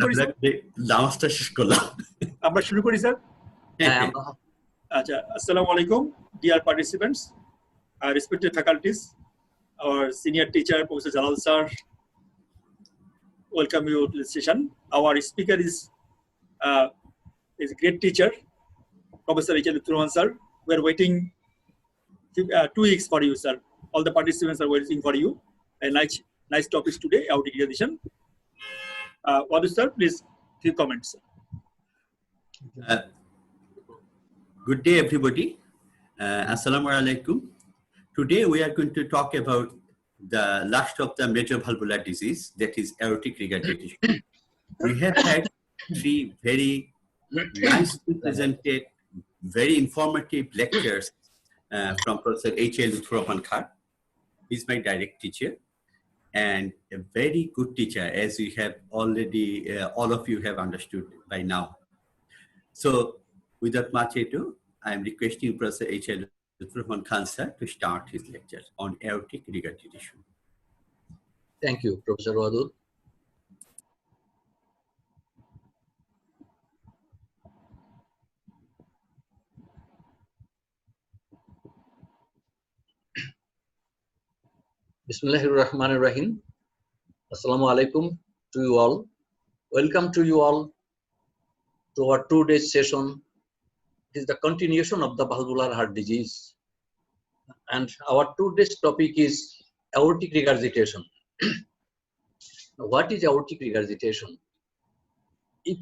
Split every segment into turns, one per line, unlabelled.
আমরা নামাজটা শেষ করলাম,
আমরা শুরু করি স্যার। আচ্ছা, আসসালামু আলাইকুম dear participants, respected faculties, our senior teacher Professor Jalal sir, welcome you to this session. Our speaker is a great teacher, Professor H.L. Lutfur sir. We are waiting 2 weeks for you, sir. All the participants are waiting for you. A nice topics today, aortic regurgitation. Wadu sir, please few comments.
Good day, everybody. Assalamu alaikum. Today we are going to talk about the last of the major valvular disease, that is aortic regurgitation. We have had 3 very nicely presented, very informative lectures from Professor H.L. Lutfur Khan. He's my direct teacher and a very good teacher, as we have already, all of you have understood by now. So without much ado, I am requesting Professor H.L. Lutfur Khan sir to start his lecture on aortic regurgitation.
Thank you, Professor Wadud. Bismillahirrahmanirrahim. Assalamu alaikum to you all. Welcome to you all to our 2-day session. It is the continuation of the valvular heart disease. And our 2-day topic is aortic regurgitation. What is aortic regurgitation? If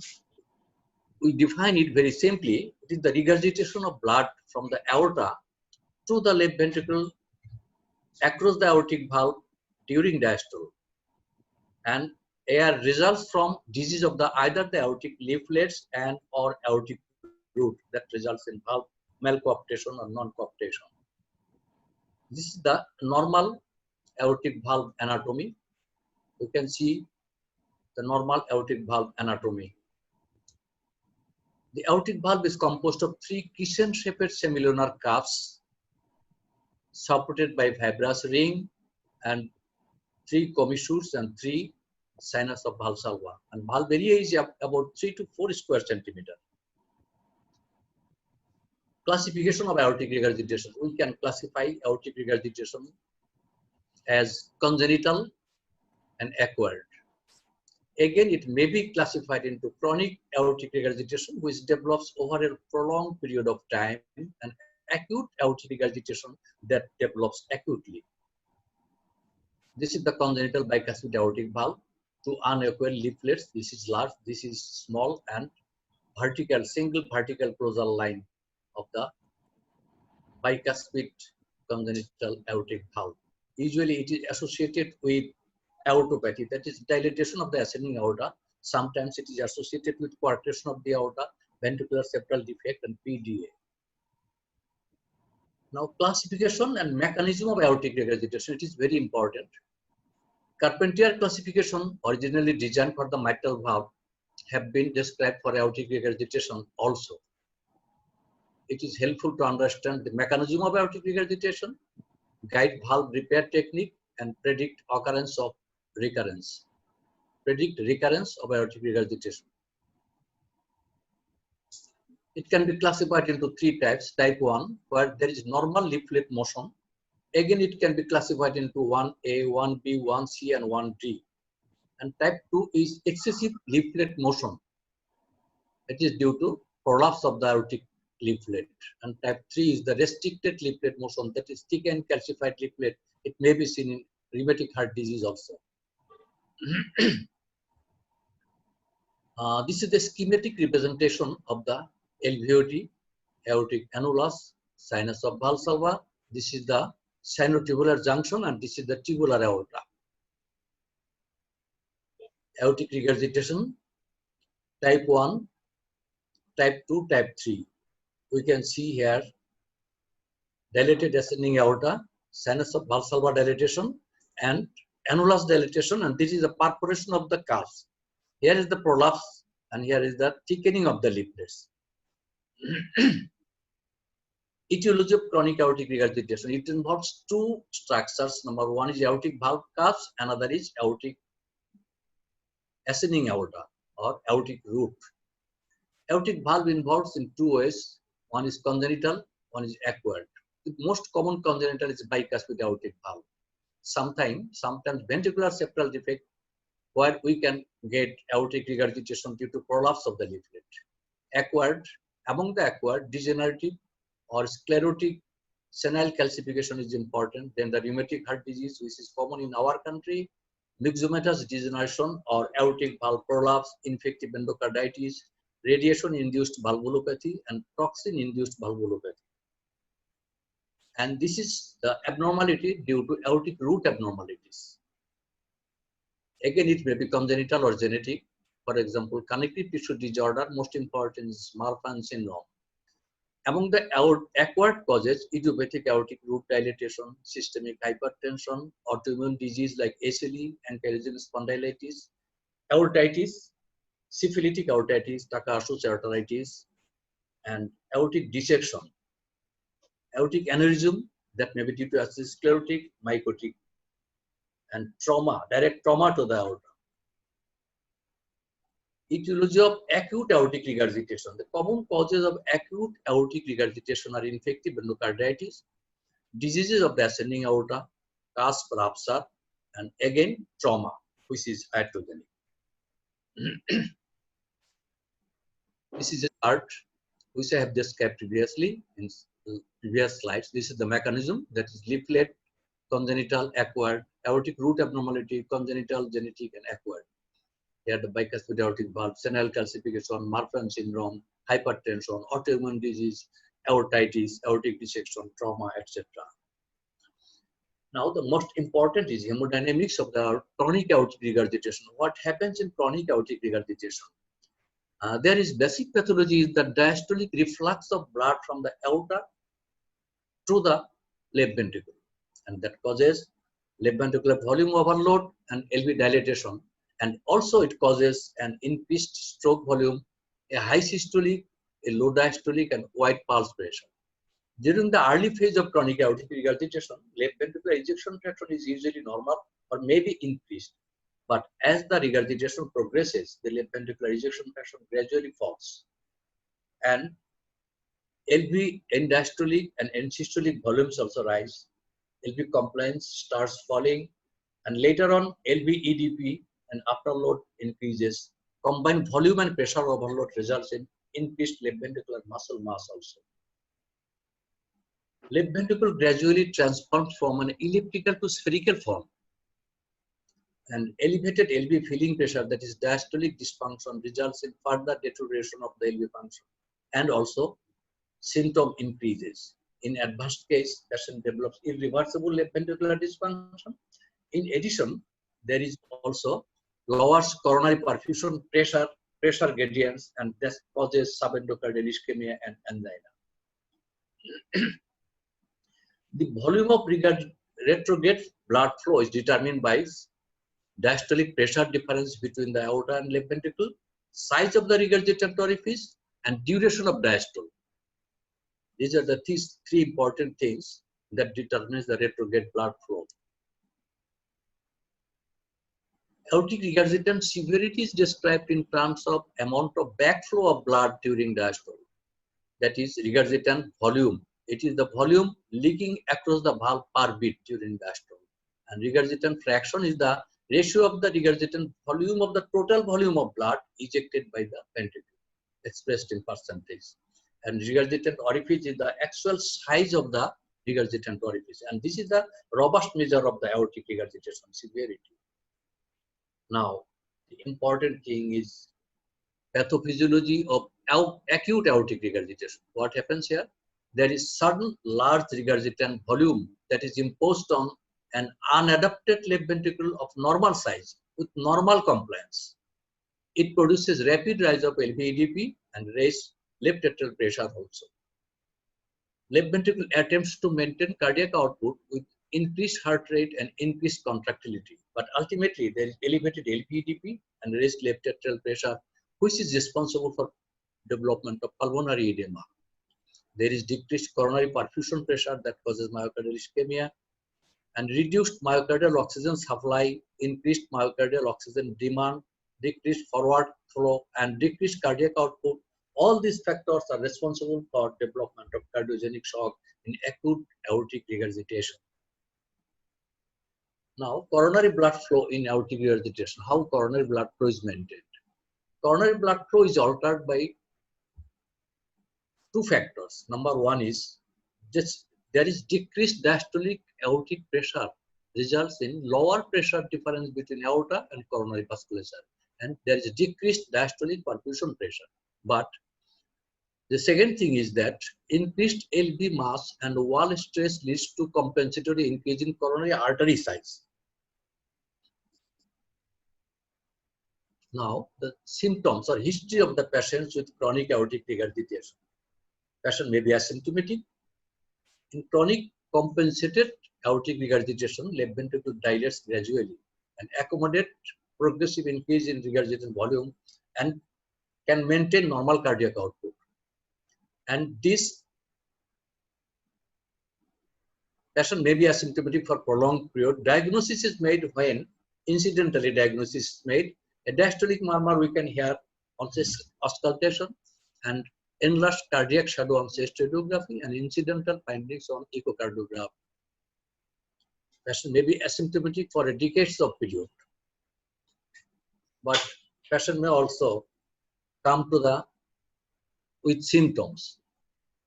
we define it very simply, it is the regurgitation of blood from the aorta to the left ventricle across the aortic valve during diastole, and air results from disease of the either the aortic leaflets and or aortic root that results in valve malcoaptation or non-coaptation. This is the normal aortic valve anatomy. You can see the normal aortic valve anatomy. The aortic valve is composed of 3 crescent-shaped semilunar cuffs supported by fibrous ring and 3 commissures and 3 sinus of Valsalva. And valve area is about 3 to 4 square centimeter. Classification of aortic regurgitation. We can classify aortic regurgitation as congenital and acquired. Again, it may be classified into chronic aortic regurgitation, which develops over a prolonged period of time, and acute aortic regurgitation that develops acutely. This is the congenital bicuspid aortic valve. 2 unequal leaflets. This is large, this is small, and vertical, single vertical causal line of the bicuspid congenital aortic valve. Usually it is associated with aortopathy, that is dilatation of the ascending aorta. Sometimes it is associated with coarctation of the aorta, ventricular septal defect, and PDA. Now, classification and mechanism of aortic regurgitation, it is very important. Carpentier classification, originally designed for the mitral valve, have been described for aortic regurgitation also. It is helpful to understand the mechanism of aortic regurgitation, guide valve repair technique, and predict occurrence of recurrence. Predict recurrence of aortic regurgitation. It can be classified into 3 types. Type 1, where there is normal leaflet motion. Again, it can be classified into 1A, 1B, 1C, and 1D. And type 2 is excessive leaflet motion. It is due to prolapse of the aortic leaflet. And type 3 is the restricted leaflet motion, that is thick and calcified leaflet. It may be seen in rheumatic heart disease also. This is the schematic representation of the alveoli, aortic annulus, sinus of Valsalva. This is the sinotubular junction, and this is the tubular aorta. Aortic regurgitation, type 1, type 2, type 3. We can see here dilated ascending aorta, sinus of Valsalva dilatation, and annulus dilatation, and this is the perforation of the curves. Here is the prolapse, and here is the thickening of the leaflets. Etiology of chronic aortic regurgitation. It involves 2 structures. Number 1 is aortic valve cuffs, another is aortic ascending aorta or aortic root. Aortic valve involves in two ways. One is congenital, one is acquired. The most common congenital is bicuspid aortic valve. Sometimes ventricular septal defect, where we can get aortic regurgitation due to prolapse of the leaflet. Acquired, among the acquired, degenerative or sclerotic senile calcification is important. Then the rheumatic heart disease, which is common in our country, myxomatous degeneration or aortic valve prolapse, infective endocarditis, radiation-induced valvulopathy, and toxin-induced valvulopathy. And this is the abnormality due to aortic root abnormalities. Again, it may be congenital or genetic. For example, connective tissue disorder, most important is Marfan syndrome. Among the acquired causes, idiopathic aortic root dilatation, systemic hypertension, autoimmune disease like SLE, ankylosing spondylitis, aortitis, syphilitic aortitis, Takahashi aortitis, and aortic dissection, aortic aneurysm that may be due to atherosclerotic, mycotic, and trauma, direct trauma to the aorta. Etiology of acute aortic regurgitation. The common causes of acute aortic regurgitation are infective endocarditis, diseases of the ascending aorta, cusp rupture, and again trauma, which is iatrogenic. This is a chart which I have described previously in previous slides. This is the mechanism, that is leaflet, congenital, acquired, aortic root abnormality, congenital, genetic, and acquired. Here the bicuspid aortic valve, senile calcification, Marfan syndrome, hypertension, autoimmune disease, aortitis, aortic dissection, trauma, etc. Now the most important is hemodynamics of the chronic aortic regurgitation. What happens in chronic aortic regurgitation? There is basic pathology is the diastolic reflux of blood from the aorta to the left ventricle, and that causes left ventricular volume overload and LV dilatation, and also it causes an increased stroke volume, a high systolic, a low diastolic, and wide pulse pressure. During the early phase of chronic aortic regurgitation, left ventricular ejection fraction is usually normal or maybe increased. But as the regurgitation progresses, the left ventricular ejection fraction gradually falls. And LV end diastolic and end systolic volumes also rise. LV compliance starts falling, and later on LV EDP and afterload increases. Combined volume and pressure overload results in increased left ventricular muscle mass also. Left ventricle gradually transforms from an elliptical to spherical form. And elevated LV filling pressure, that is diastolic dysfunction, results in further deterioration of the LV function, and also symptom increases. In advanced case, patient develops irreversible left ventricular dysfunction. In addition, there is also lowers coronary perfusion pressure gradients, and this causes subendocardial ischemia and angina. The volume of retrograde blood flow is determined by diastolic pressure difference between the aorta and left ventricle, size of the regurgitant orifice, and duration of diastole. These are the three important things that determines the retrograde blood flow. Aortic regurgitant severity is described in terms of amount of backflow of blood during diastole. That is regurgitant volume. It is the volume leaking across the valve per beat during diastole. And regurgitant fraction is the ratio of the regurgitant volume of the total volume of blood ejected by the ventricle, expressed in percentage. And regurgitant orifice is the actual size of the regurgitant orifice. And this is the robust measure of the aortic regurgitation severity. Now, the important thing is pathophysiology of acute aortic regurgitation. What happens here? There is sudden large regurgitant volume that is imposed on an unadapted left ventricle of normal size with normal compliance. It produces rapid rise of LV-EDP and raise left atrial pressure also. Left ventricle attempts to maintain cardiac output with increased heart rate and increased contractility, but ultimately there is elevated LV-EDP and raised left atrial pressure, which is responsible for development of pulmonary edema. There is decreased coronary perfusion pressure that causes myocardial ischemia, and reduced myocardial oxygen supply, increased myocardial oxygen demand, decreased forward flow, and decreased cardiac output. All these factors are responsible for development of cardiogenic shock in acute aortic regurgitation. Now, coronary blood flow in aortic regurgitation. How coronary blood flow is maintained? Coronary blood flow is altered by two factors. Number one is just there is decreased diastolic aortic pressure, results in lower pressure difference between aorta and coronary vasculature, and there is decreased diastolic perfusion pressure. But the second thing is that increased LV mass and wall stress leads to compensatory increase in coronary artery size. Now, the symptoms or history of the patients with chronic aortic regurgitation. Patient may be asymptomatic. In chronic compensated aortic regurgitation, left ventricle dilates gradually and accommodate progressive increase in regurgitation volume and can maintain normal cardiac output. And this patient may be asymptomatic for prolonged period. Diagnosis is made when incidentally diagnosis is made. A diastolic murmur we can hear on auscultation, and enlarged cardiac shadow on chest radiography, and incidental findings on echocardiograph. Patient may be asymptomatic for a decades of period, but patient may also come to with symptoms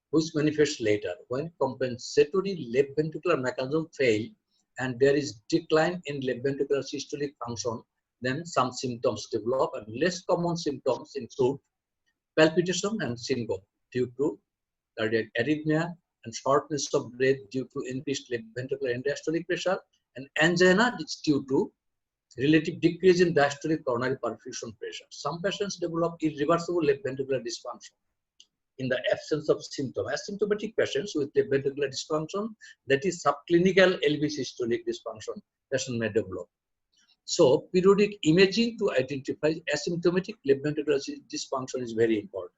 which manifest later when compensatory left ventricular mechanism fail and there is decline in left ventricular systolic function. Then some symptoms develop, and less common symptoms include palpitation and syncope due to cardiac arrhythmia, and shortness of breath due to increased left ventricular end diastolic pressure, and angina is due to relative decrease in diastolic coronary perfusion pressure. Some patients develop irreversible left ventricular dysfunction in the absence of symptom. Asymptomatic patients with left ventricular dysfunction, that is subclinical LV systolic dysfunction, patient may develop. So, periodic imaging to identify asymptomatic left ventricular dysfunction is very important.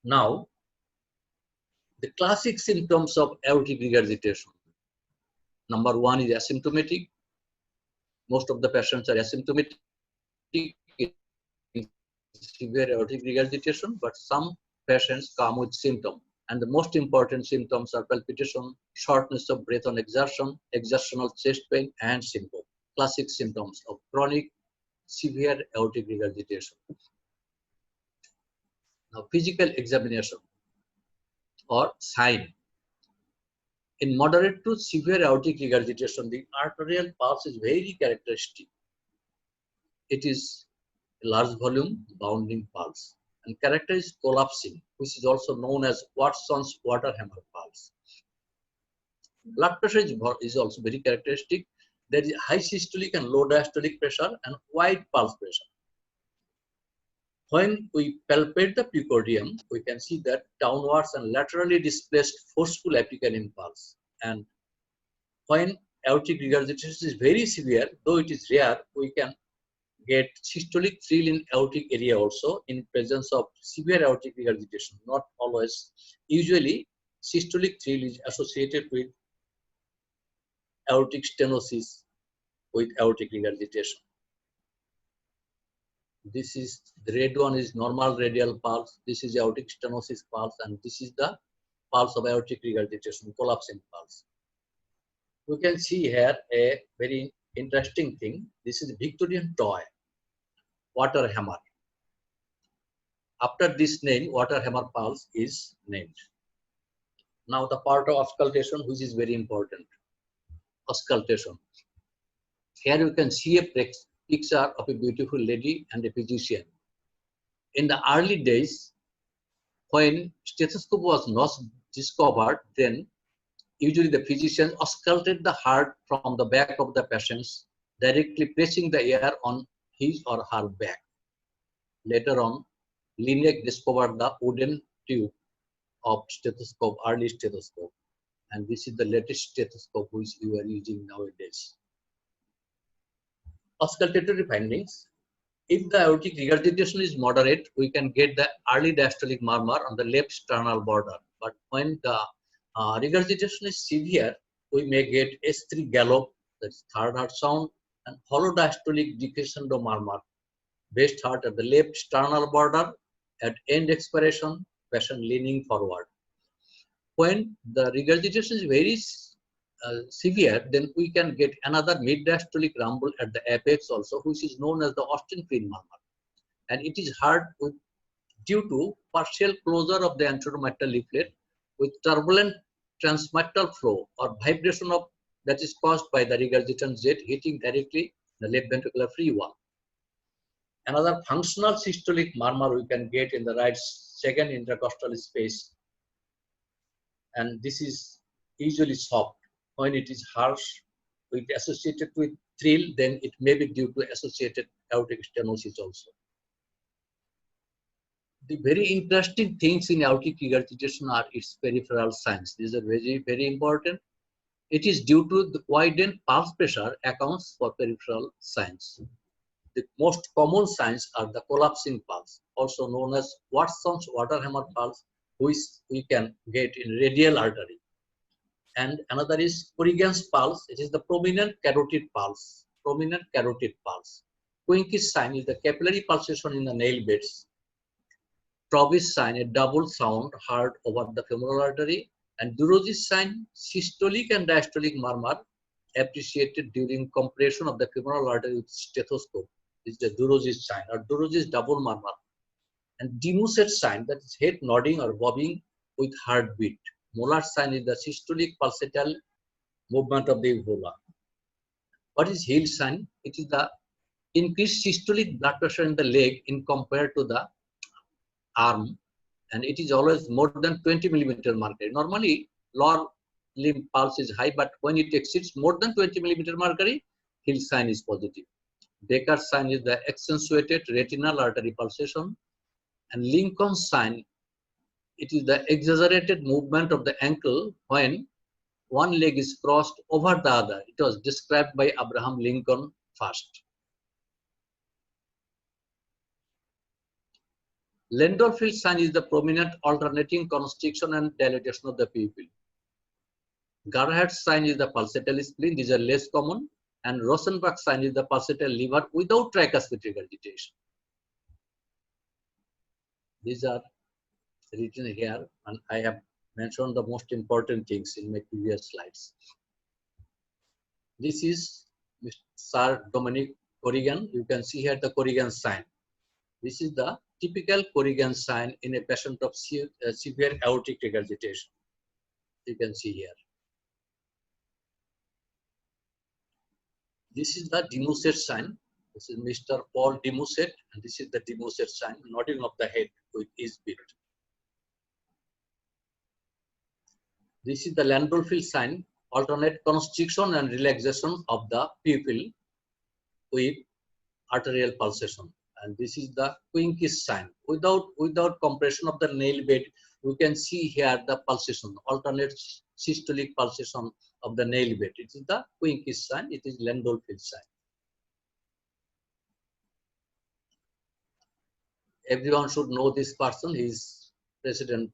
Now, the classic symptoms of aortic regurgitation. Number one is asymptomatic. Most of the patients are asymptomatic in severe aortic regurgitation, but some patients come with symptoms. And the most important symptoms are palpitation, shortness of breath on exertion, exertional chest pain, and syncope. Classic symptoms of chronic severe aortic regurgitation. Now, physical examination or sign. In moderate to severe aortic regurgitation, the arterial pulse is very characteristic. It is a large volume bounding pulse and character is collapsing, which is also known as Watson's water hammer pulse. Blood pressure is also very characteristic. There is high systolic and low diastolic pressure and wide pulse pressure. When we palpate the precordium, we can see that downwards and laterally displaced forceful apical impulse. And when aortic regurgitation is very severe, though it is rare, we can get systolic thrill in aortic area also in presence of severe aortic regurgitation, not always. Usually, systolic thrill is associated with aortic stenosis with aortic regurgitation. This is the red one is normal radial pulse. This is aortic stenosis pulse, and this is the pulse of aortic regurgitation, collapsing pulse. We can see here a very interesting thing. This is a Victorian toy, water hammer. After this name, water hammer pulse is named. Now the part of auscultation, which is very important. Auscultation. Here you can see a picture of a beautiful lady and a physician. In the early days, when stethoscope was not discovered, then usually the physician ausculted the heart from the back of the patients, directly pressing the air on his or her back. Later on, Lineck discovered the wooden tube of stethoscope, early stethoscope. And this is the latest stethoscope which we are using nowadays. Auscultatory findings. If the aortic regurgitation is moderate, we can get the early diastolic murmur on the left sternal border. But when the regurgitation is severe, we may get S3 gallop, that's third heart sound, and hollow diastolic decrescendo murmur, best heart at the left sternal border, at end expiration, patient leaning forward. When the regurgitation is very severe, then we can get another mid-diastolic rumble at the apex also, which is known as the Austin-Flynn murmur. And it is heard due to partial closure of the anteromitral leaflet with turbulent transmitral flow or vibration of that is caused by the regurgitant jet hitting directly the left ventricular free wall. Another functional systolic murmur we can get in the right second intercostal space, and this is usually soft. When it is harsh with associated with thrill, then it may be due to associated aortic stenosis also. The very interesting things in aortic regurgitation are its peripheral signs. These are very, very important. It is due to the widened pulse pressure accounts for peripheral signs. The most common signs are the collapsing pulse, also known as Watson's water hammer pulse, which we can get in radial artery. And another is Corrigan's pulse. It is the prominent carotid pulse. Prominent carotid pulse. Quincke's sign is the capillary pulsation in the nail beds. Provis sign, a double sound heard over the femoral artery, and Durosis sign, systolic and diastolic murmur appreciated during compression of the femoral artery with stethoscope. This is the Durosis sign or Durosis double murmur. And Demusset sign, that is head nodding or bobbing with heartbeat. Molar sign is the systolic pulsatile movement of the uvula. What is Hill sign? It is the increased systolic blood pressure in the leg in compared to the arm, and it is always more than 20 millimeter mercury. Normally, lower limb pulse is high, but when it exceeds more than 20 millimeter mercury, Hill sign is positive. Baker's sign is the accentuated retinal artery pulsation, and Lincoln's sign, it is the exaggerated movement of the ankle when one leg is crossed over the other. It was described by Abraham Lincoln first. Landau-Field sign is the prominent alternating constriction and dilatation of the pupil. Gerhardt's sign is the pulsatile spleen. These are less common. And Rosenbach's sign is the pulsatile liver without tricuspid regurgitation. These are written here, and I have mentioned the most important things in my previous slides. This is Sir Dominic Corrigan. You can see here the Corrigan sign. This is the typical Corrigan sign in a patient of severe aortic regurgitation. You can see here. This is the Demusset sign. This is Mr. Paul Demusset, and this is the Demusset sign, nodding of the head with his beat. This is the Landau-Field sign, alternate constriction and relaxation of the pupil with arterial pulsation. And this is the Quincke's sign. Without compression of the nail bed, we can see here the pulsation, alternate systolic pulsation of the nail bed. It is the Quincke's sign. It is Landau-Field sign. Everyone should know this person. He is President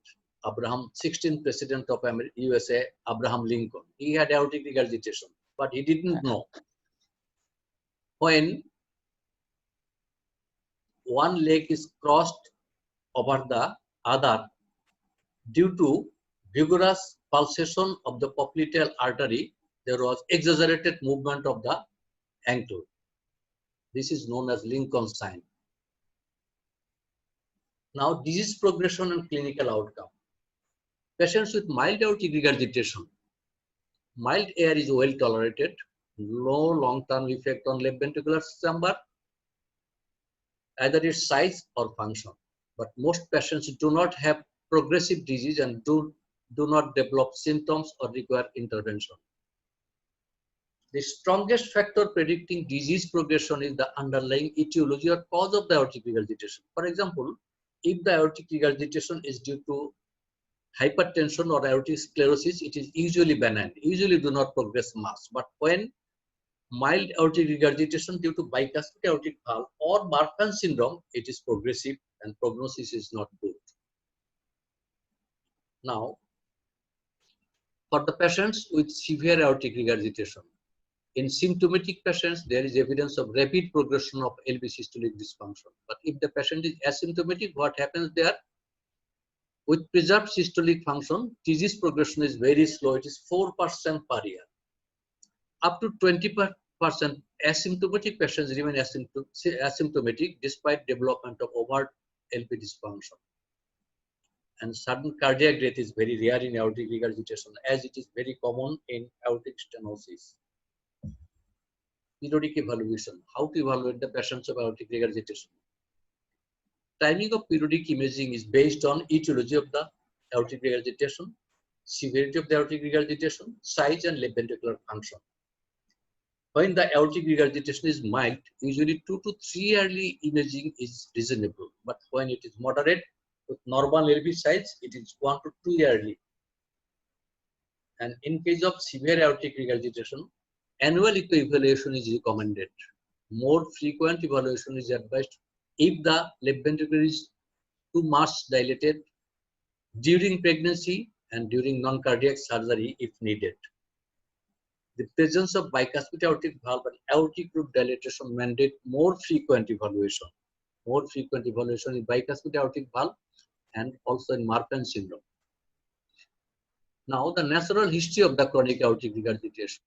Abraham, 16th President of USA, Abraham Lincoln. He had aortic regurgitation, but he didn't know. When one leg is crossed over the other due to vigorous pulsation of the popliteal artery, there was exaggerated movement of the ankle. This is known as Lincoln sign. Now, disease progression and clinical outcome. Patients with mild aortic regurgitation. Mild AR is well tolerated, no long-term effect on left ventricular chamber, either its size or function. But most patients do not have progressive disease and do not develop symptoms or require intervention. The strongest factor predicting disease progression is the underlying etiology or cause of the aortic regurgitation. For example, if the aortic regurgitation is due to hypertension or aortic sclerosis, it is usually benign, usually do not progress much. But when mild aortic regurgitation due to bicuspid aortic valve or Marfan syndrome, it is progressive and prognosis is not good. Now, for the patients with severe aortic regurgitation, In symptomatic patients, there is evidence of rapid progression of LV systolic dysfunction. But if the patient is asymptomatic, what happens there? With preserved systolic function, disease progression is very slow. It is 4% per year. Up to 20% asymptomatic patients remain asymptomatic despite development of overt LV dysfunction. And sudden cardiac death is very rare in aortic regurgitation, as it is very common in aortic stenosis. Periodic evaluation. How to evaluate the patients of aortic regurgitation? Timing of periodic imaging is based on etiology of the aortic regurgitation, severity of the aortic regurgitation, size, and left ventricular function. When the aortic regurgitation is mild, usually 2 to 3 yearly imaging is reasonable. But when it is moderate with normal LV size, it is 1 to 2 yearly. And in case of severe aortic regurgitation, annual echo evaluation is recommended. More frequent evaluation is advised if the left ventricle is too much dilated during pregnancy and during non-cardiac surgery if needed. The presence of bicuspid aortic valve and aortic root dilatation mandate more frequent evaluation. More frequent evaluation in bicuspid aortic valve and also in Marfan syndrome. Now, the natural history of the chronic aortic regurgitation.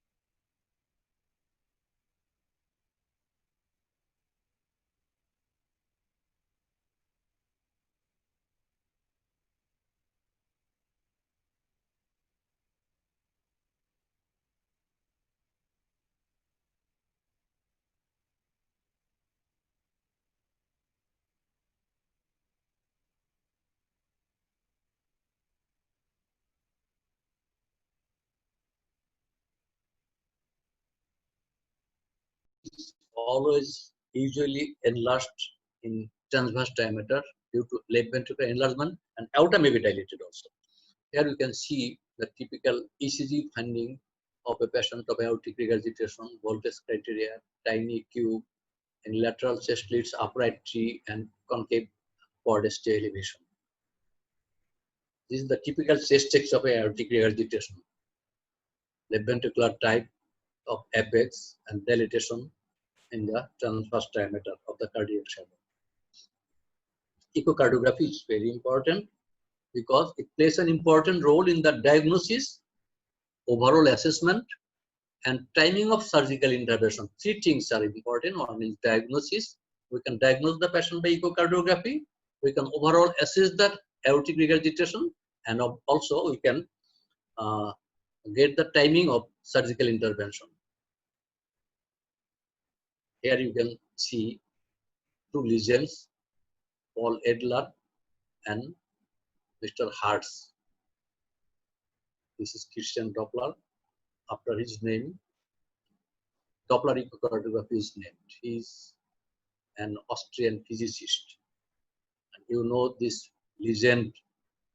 Always usually enlarged in transverse diameter due to left ventricular enlargement, and aorta may be dilated also. Here you can see the typical ECG finding of a patient of aortic regurgitation, voltage criteria, tiny Q, and lateral chest leads, upright tree, and concave quad ST elevation. This is the typical chest X of aortic regurgitation. Left ventricular type of apex and dilatation in the transverse diameter of the cardiac shadow. Echocardiography is very important because it plays an important role in the diagnosis, overall assessment, and timing of surgical intervention. 3 things are important. One is diagnosis. We can diagnose the patient by echocardiography. We can overall assess the aortic regurgitation, and also we can get the timing of surgical intervention. Here you can see 2 lesions, Paul Edler and Mr. Hertz. This is Christian Doppler. After his name, Doppler echocardiography is named. He is an Austrian physicist. And you know this legend,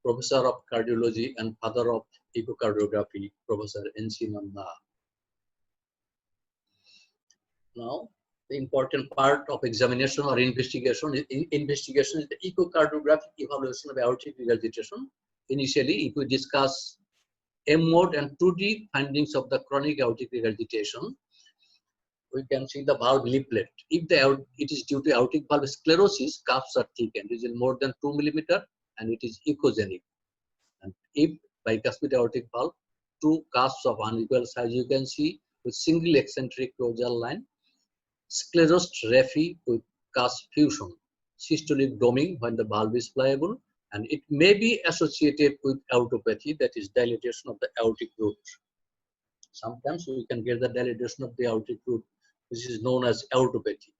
professor of cardiology and father of echocardiography, Professor N.C. Nanda. Now, the important part of examination or investigation is the echocardiographic evaluation of aortic regurgitation. Initially, if we discuss M-mode and 2D findings of the chronic aortic regurgitation, we can see the valve leaflet. If it is due to aortic valve sclerosis, cuffs are thickened. It is more than 2 millimeter and it is echogenic. And if bicuspid aortic valve, 2 cuffs of unequal size you can see with single eccentric closure line, sclerosed raphe with cusp fusion, systolic doming when the valve is pliable, and it may be associated with aortopathy, that is dilatation of the aortic root. Sometimes we can get the dilatation of the aortic root, which is known as aortopathy.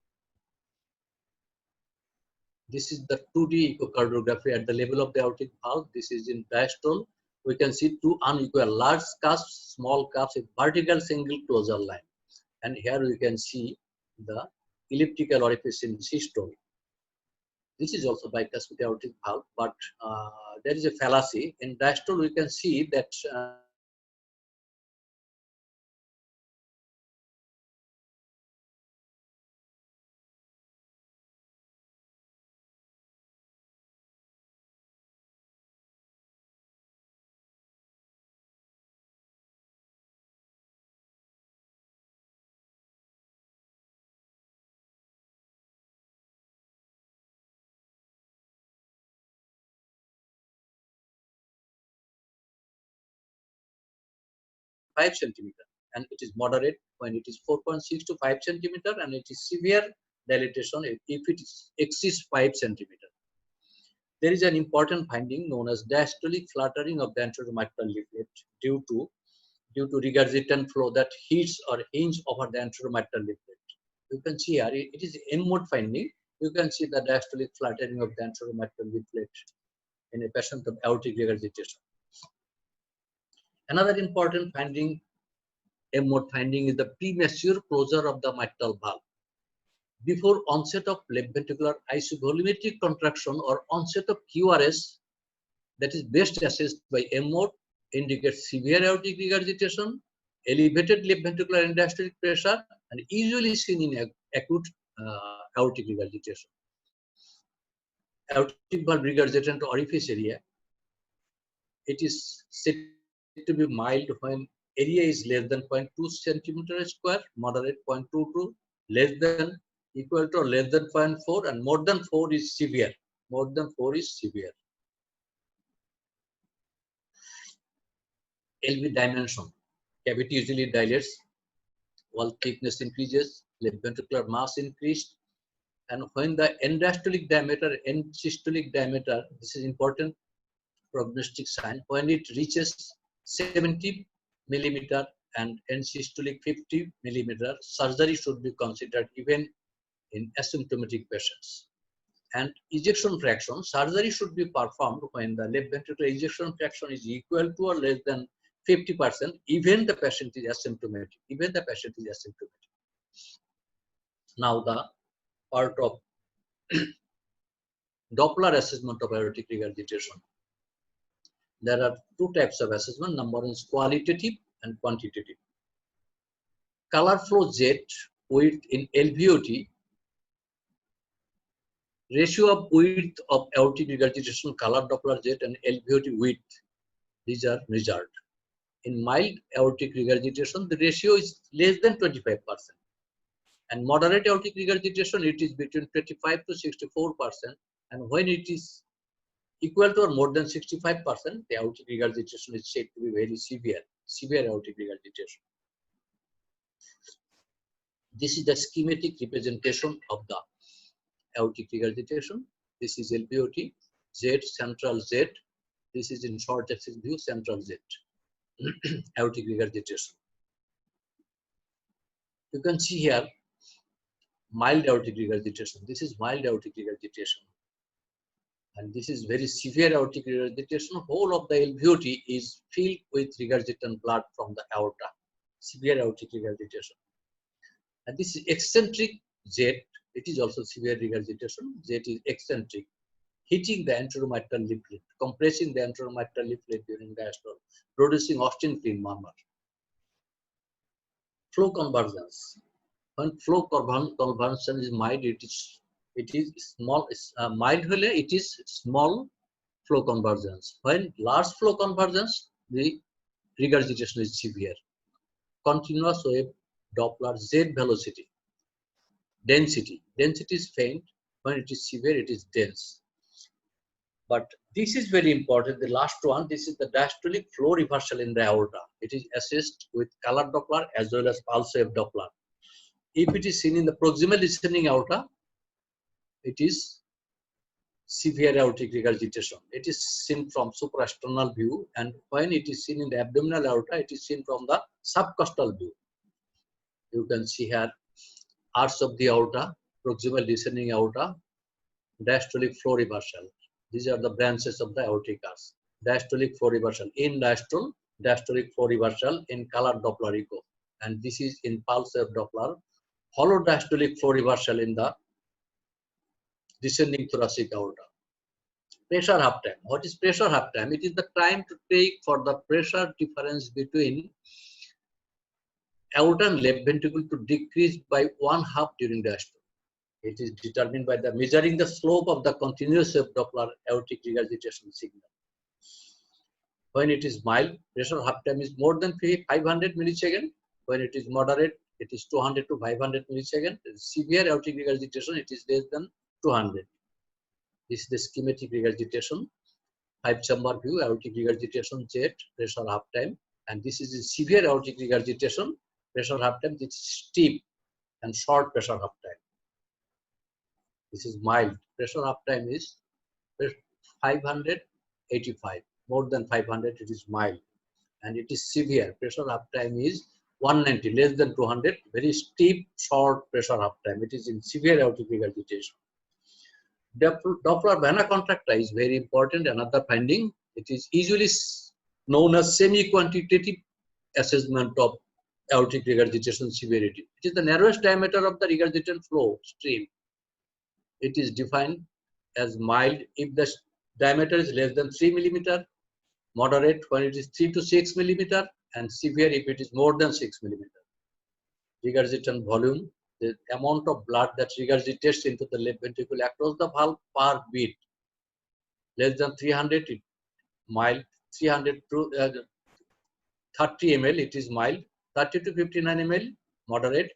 This is the 2D echocardiography at the level of the aortic valve. This is in diastole. We can see 2 unequal large cusps, small cusps with vertical single closure line. And here we can see the elliptical orifice in systole. This is also bicuspid aortic valve, but there is a fallacy. In diastole, we can see that 5 centimeter, and it is moderate when it is 4.6 to 5 centimeter, and it is severe dilatation if it exceeds 5 centimeter. There is an important finding known as diastolic fluttering of the anteromitral leaflet due to regurgitant flow that hits or hinge over the anteromitral leaflet. You can see here, it is M-mode finding. You can see the diastolic fluttering of the anteromitral leaflet in a patient of aortic regurgitation. Another important finding, M-mode finding, is the premature closure of the mitral valve. Before onset of left ventricular isovolumetric contraction or onset of QRS, that is best assessed by M-mode, indicates severe aortic regurgitation, elevated left ventricular end diastolic pressure, and usually seen in acute aortic regurgitation. Aortic valve regurgitant orifice area, it is said to be mild when area is less than 0.2 centimeter square, moderate 0.22, less than, equal to or less than 0.4, and more than 4 is severe. More than 4 is severe. LV dimension. Cavity usually dilates, wall thickness increases, left ventricular mass increased, and when the end diastolic diameter, end systolic diameter, this is important prognostic sign, when it reaches 70 millimeter and end systolic 50 millimeter, surgery should be considered even in asymptomatic patients. And ejection fraction, surgery should be performed when the left ventricular ejection fraction is equal to or less than 50%, even the patient is asymptomatic. Even the patient is asymptomatic. Now the part of Doppler assessment of aortic regurgitation. There are two types of assessment. Number one is qualitative and quantitative. Color flow jet width in LVOT, ratio of width of aortic regurgitation, color Doppler jet, and LVOT width, these are measured. In mild aortic regurgitation, the ratio is less than 25%. And moderate aortic regurgitation, it is between 25 to 64%. And when it is equal to or more than 65%, the aortic regurgitation is said to be very severe, severe aortic regurgitation. This is the schematic representation of the aortic regurgitation. This is LVOT, Z, central Z. This is in short axis view, central Z. Aortic regurgitation. You can see here mild aortic regurgitation. This is mild aortic regurgitation. And this is very severe aortic regurgitation. Whole of the LVOT is filled with regurgitant blood from the aorta. Severe aortic regurgitation. And this is eccentric Z. It is also severe regurgitation. Z is eccentric, hitting the anteromitral leaflet, compressing the anteromitral leaflet during diastole, producing Austin-Klein murmur. Flow convergence. When flow convergence is mild, it is small. Mild, it is small flow convergence. When large flow convergence, the regurgitation is severe. Continuous wave Doppler Z velocity. Density. Density is faint. When it is severe, it is dense. But this is very important. The last one, this is the diastolic flow reversal in the aorta. It is assessed with color Doppler as well as pulse wave Doppler. If it is seen in the proximal descending aorta, it is severe aortic regurgitation. It is seen from suprasternal view, and when it is seen in the abdominal aorta, it is seen from the subcostal view. You can see here arch of the aorta, proximal descending aorta, diastolic flow reversal. These are the branches of the aortic arch. Diastolic flow reversal in diastole, diastolic flow reversal in color Doppler echo, and this is in pulse wave Doppler. Hollow diastolic flow reversal in the descending thoracic aorta. Pressure half time. What is pressure half time? It is the time to take for the pressure difference between aorta and left ventricle to decrease by 1/2 during diastole. It is determined by the measuring the slope of the continuous wave Doppler aortic regurgitation signal. When it is mild, pressure half time is more than 500 millisecond. When it is moderate, it is 200 to 500 millisecond. Severe aortic regurgitation, it is less than 200. This is the schematic regurgitation. 5-chamber view, aortic regurgitation jet, pressure half time. And this is a severe aortic regurgitation. Pressure half time, this is steep and short pressure half time. This is mild. Pressure half time is 585. More than 500, it is mild. And it is severe. Pressure half time is 190, less than 200. Very steep, short pressure half time. It is in severe aortic regurgitation. Doppler vena contracta is very important. Another finding. It is usually known as semi-quantitative assessment of aortic regurgitation severity. It is the narrowest diameter of the regurgitant flow stream. It is defined as mild if the diameter is less than 3 millimeter, moderate when it is 3 to 6 millimeter, and severe if it is more than 6 millimeter. Regurgitant volume, the amount of blood that regurgitates into the left ventricle across the valve per beat. Less than 300, it mild. 300 to 30 ml, it is mild. 30 to 59 ml, moderate.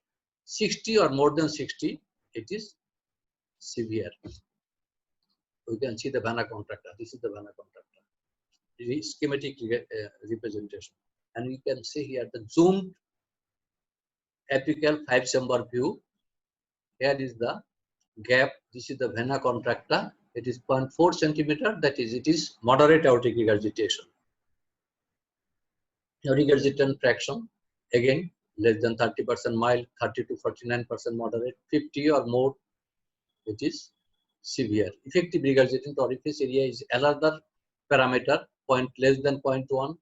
60 or more than 60, it is severe. We can see the vena contracta. This is the vena contracta. Schematic representation. And we can see here the zoomed apical 5-chamber view. Here is the gap. This is the vena contracta. It is 0.4 centimeter. That is, it is moderate aortic regurgitation. Regurgitant fraction, again, less than 30% mild, 30 to 49% moderate, 50 or more, it is severe. Effective regurgitant orifice area is another parameter, less than 0.1,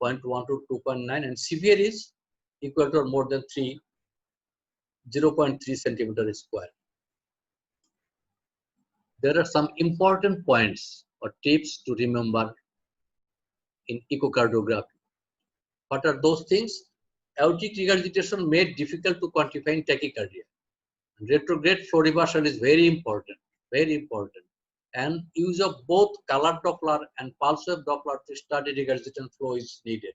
0.1 to 2.9, and severe is equal to or more than 3, 0.3 centimeter square. There are some important points or tips to remember in echocardiography. What are those things? Aortic regurgitation made difficult to quantify in tachycardia. Retrograde flow reversal is very important, and use of both color Doppler and pulse wave Doppler to study regurgitant flow is needed.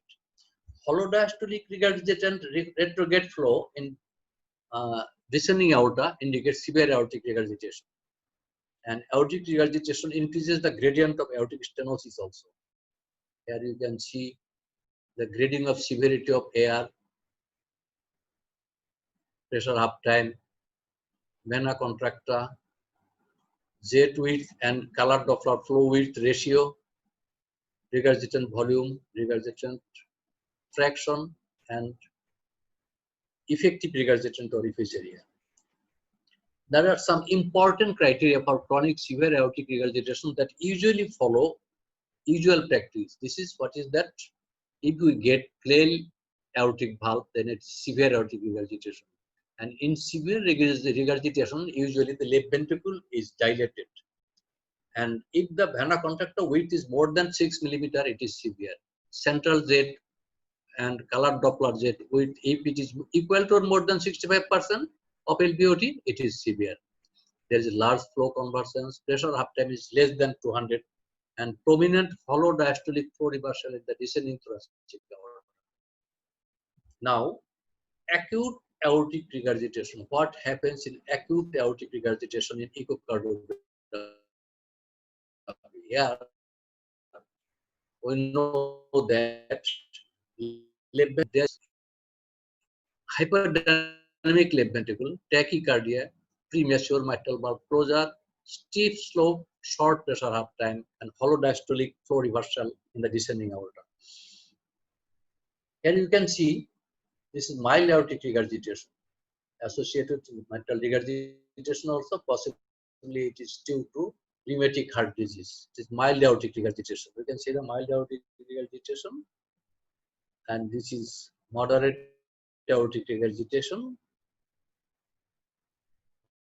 Hollow diastolic regurgitant retrograde flow in descending aorta indicates severe aortic regurgitation. And aortic regurgitation increases the gradient of aortic stenosis also. Here you can see the grading of severity of AR, pressure half time, vena contracta, jet width and color Doppler flow width ratio, regurgitant volume, regurgitant fraction, and effective regurgitant orifice area. There are some important criteria for chronic severe aortic regurgitation that usually follow usual practice. This is what is that if we get plain aortic valve, then it's severe aortic regurgitation. And in severe regurgitation, usually the left ventricle is dilated. And if the vena contracta width is more than 6 millimeter, it is severe. Central jet and color Doppler jet width, if it is equal to or more than 65% of LVOT, it is severe. There is a large flow conversions, pressure half time is less than 200, and prominent hollow diastolic flow reversal in the descending thoracic aorta. Now, acute aortic regurgitation. What happens in acute aortic regurgitation in echocardiography? Here, we know that there's hyperdynamic left ventricle, tachycardia, premature mitral valve closure, steep slope, short pressure half time, and hollow diastolic flow reversal in the descending aorta. Here you can see this is mild aortic regurgitation associated with mitral regurgitation also. Possibly it is due to rheumatic heart disease. It is mild aortic regurgitation. You can see the mild aortic regurgitation, and this is moderate aortic regurgitation.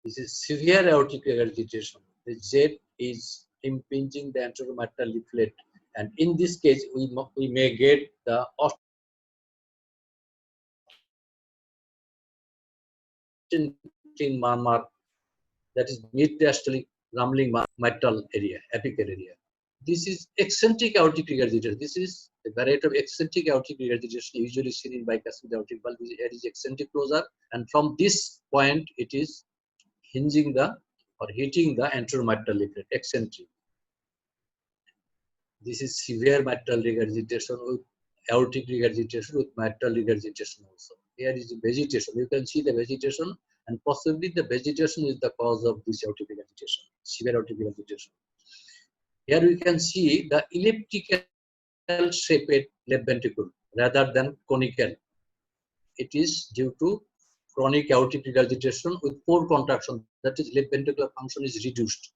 This is severe aortic regurgitation. The jet is impinging the anteromitral leaflet, and in this case, we may get the murmur, that is mid-diastolic rumbling mitral area, apical area. This is eccentric aortic regurgitation. This is the variety of eccentric aortic regurgitation usually seen in bicuspid aortic valve. It is eccentric closure, and from this point, it is hinging the or hitting the anteromitral leaflet, eccentric. This is severe mitral regurgitation with aortic regurgitation with mitral regurgitation also. Here is the vegetation. You can see the vegetation, and possibly the vegetation is the cause of this aortic regurgitation, severe aortic regurgitation. Here we can see the elliptical shaped left ventricle rather than conical. It is due to chronic aortic regurgitation with poor contraction, that is left ventricular function is reduced.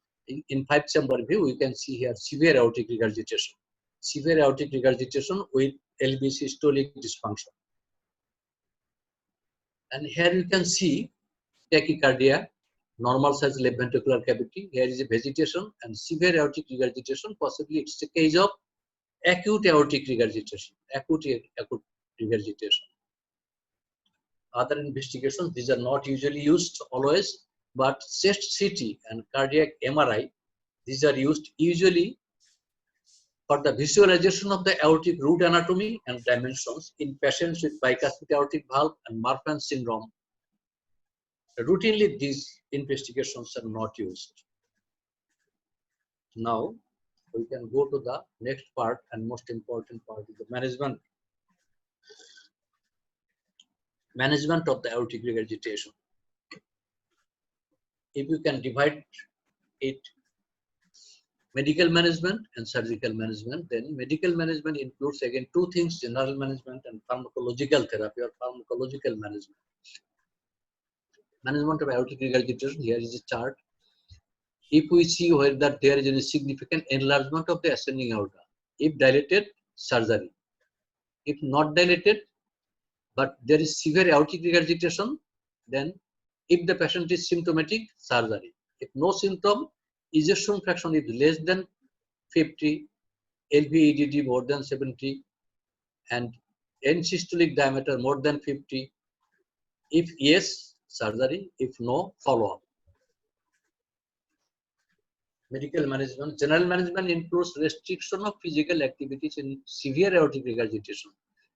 In 5-chamber view, we can see here severe aortic regurgitation. Severe aortic regurgitation with LV systolic dysfunction. And here you can see tachycardia, normal size left ventricular cavity. Here is a vegetation and severe aortic regurgitation. Possibly it's a case of acute aortic regurgitation. Acute regurgitation. Other investigations, these are not usually used always, but chest CT and cardiac MRI, these are used usually for the visualization of the aortic root anatomy and dimensions in patients with bicuspid aortic valve and Marfan syndrome. Routinely, these investigations are not used. Now, we can go to the next part, and most important part is the management. Management of the aortic regurgitation. If you can divide it, medical management and surgical management, then medical management includes again two things: general management and pharmacological therapy or pharmacological management. Management of aortic regurgitation, here is a chart. If we see where that there is a significant enlargement of the ascending aorta, if dilated, surgery. If not dilated, but there is severe aortic regurgitation, then if the patient is symptomatic, surgery. If no symptom, ejection fraction is less than 50, LV-EDD more than 70, and end systolic diameter more than 50. If yes, surgery. If no, follow-up. Medical management. General management includes restriction of physical activities in severe aortic regurgitation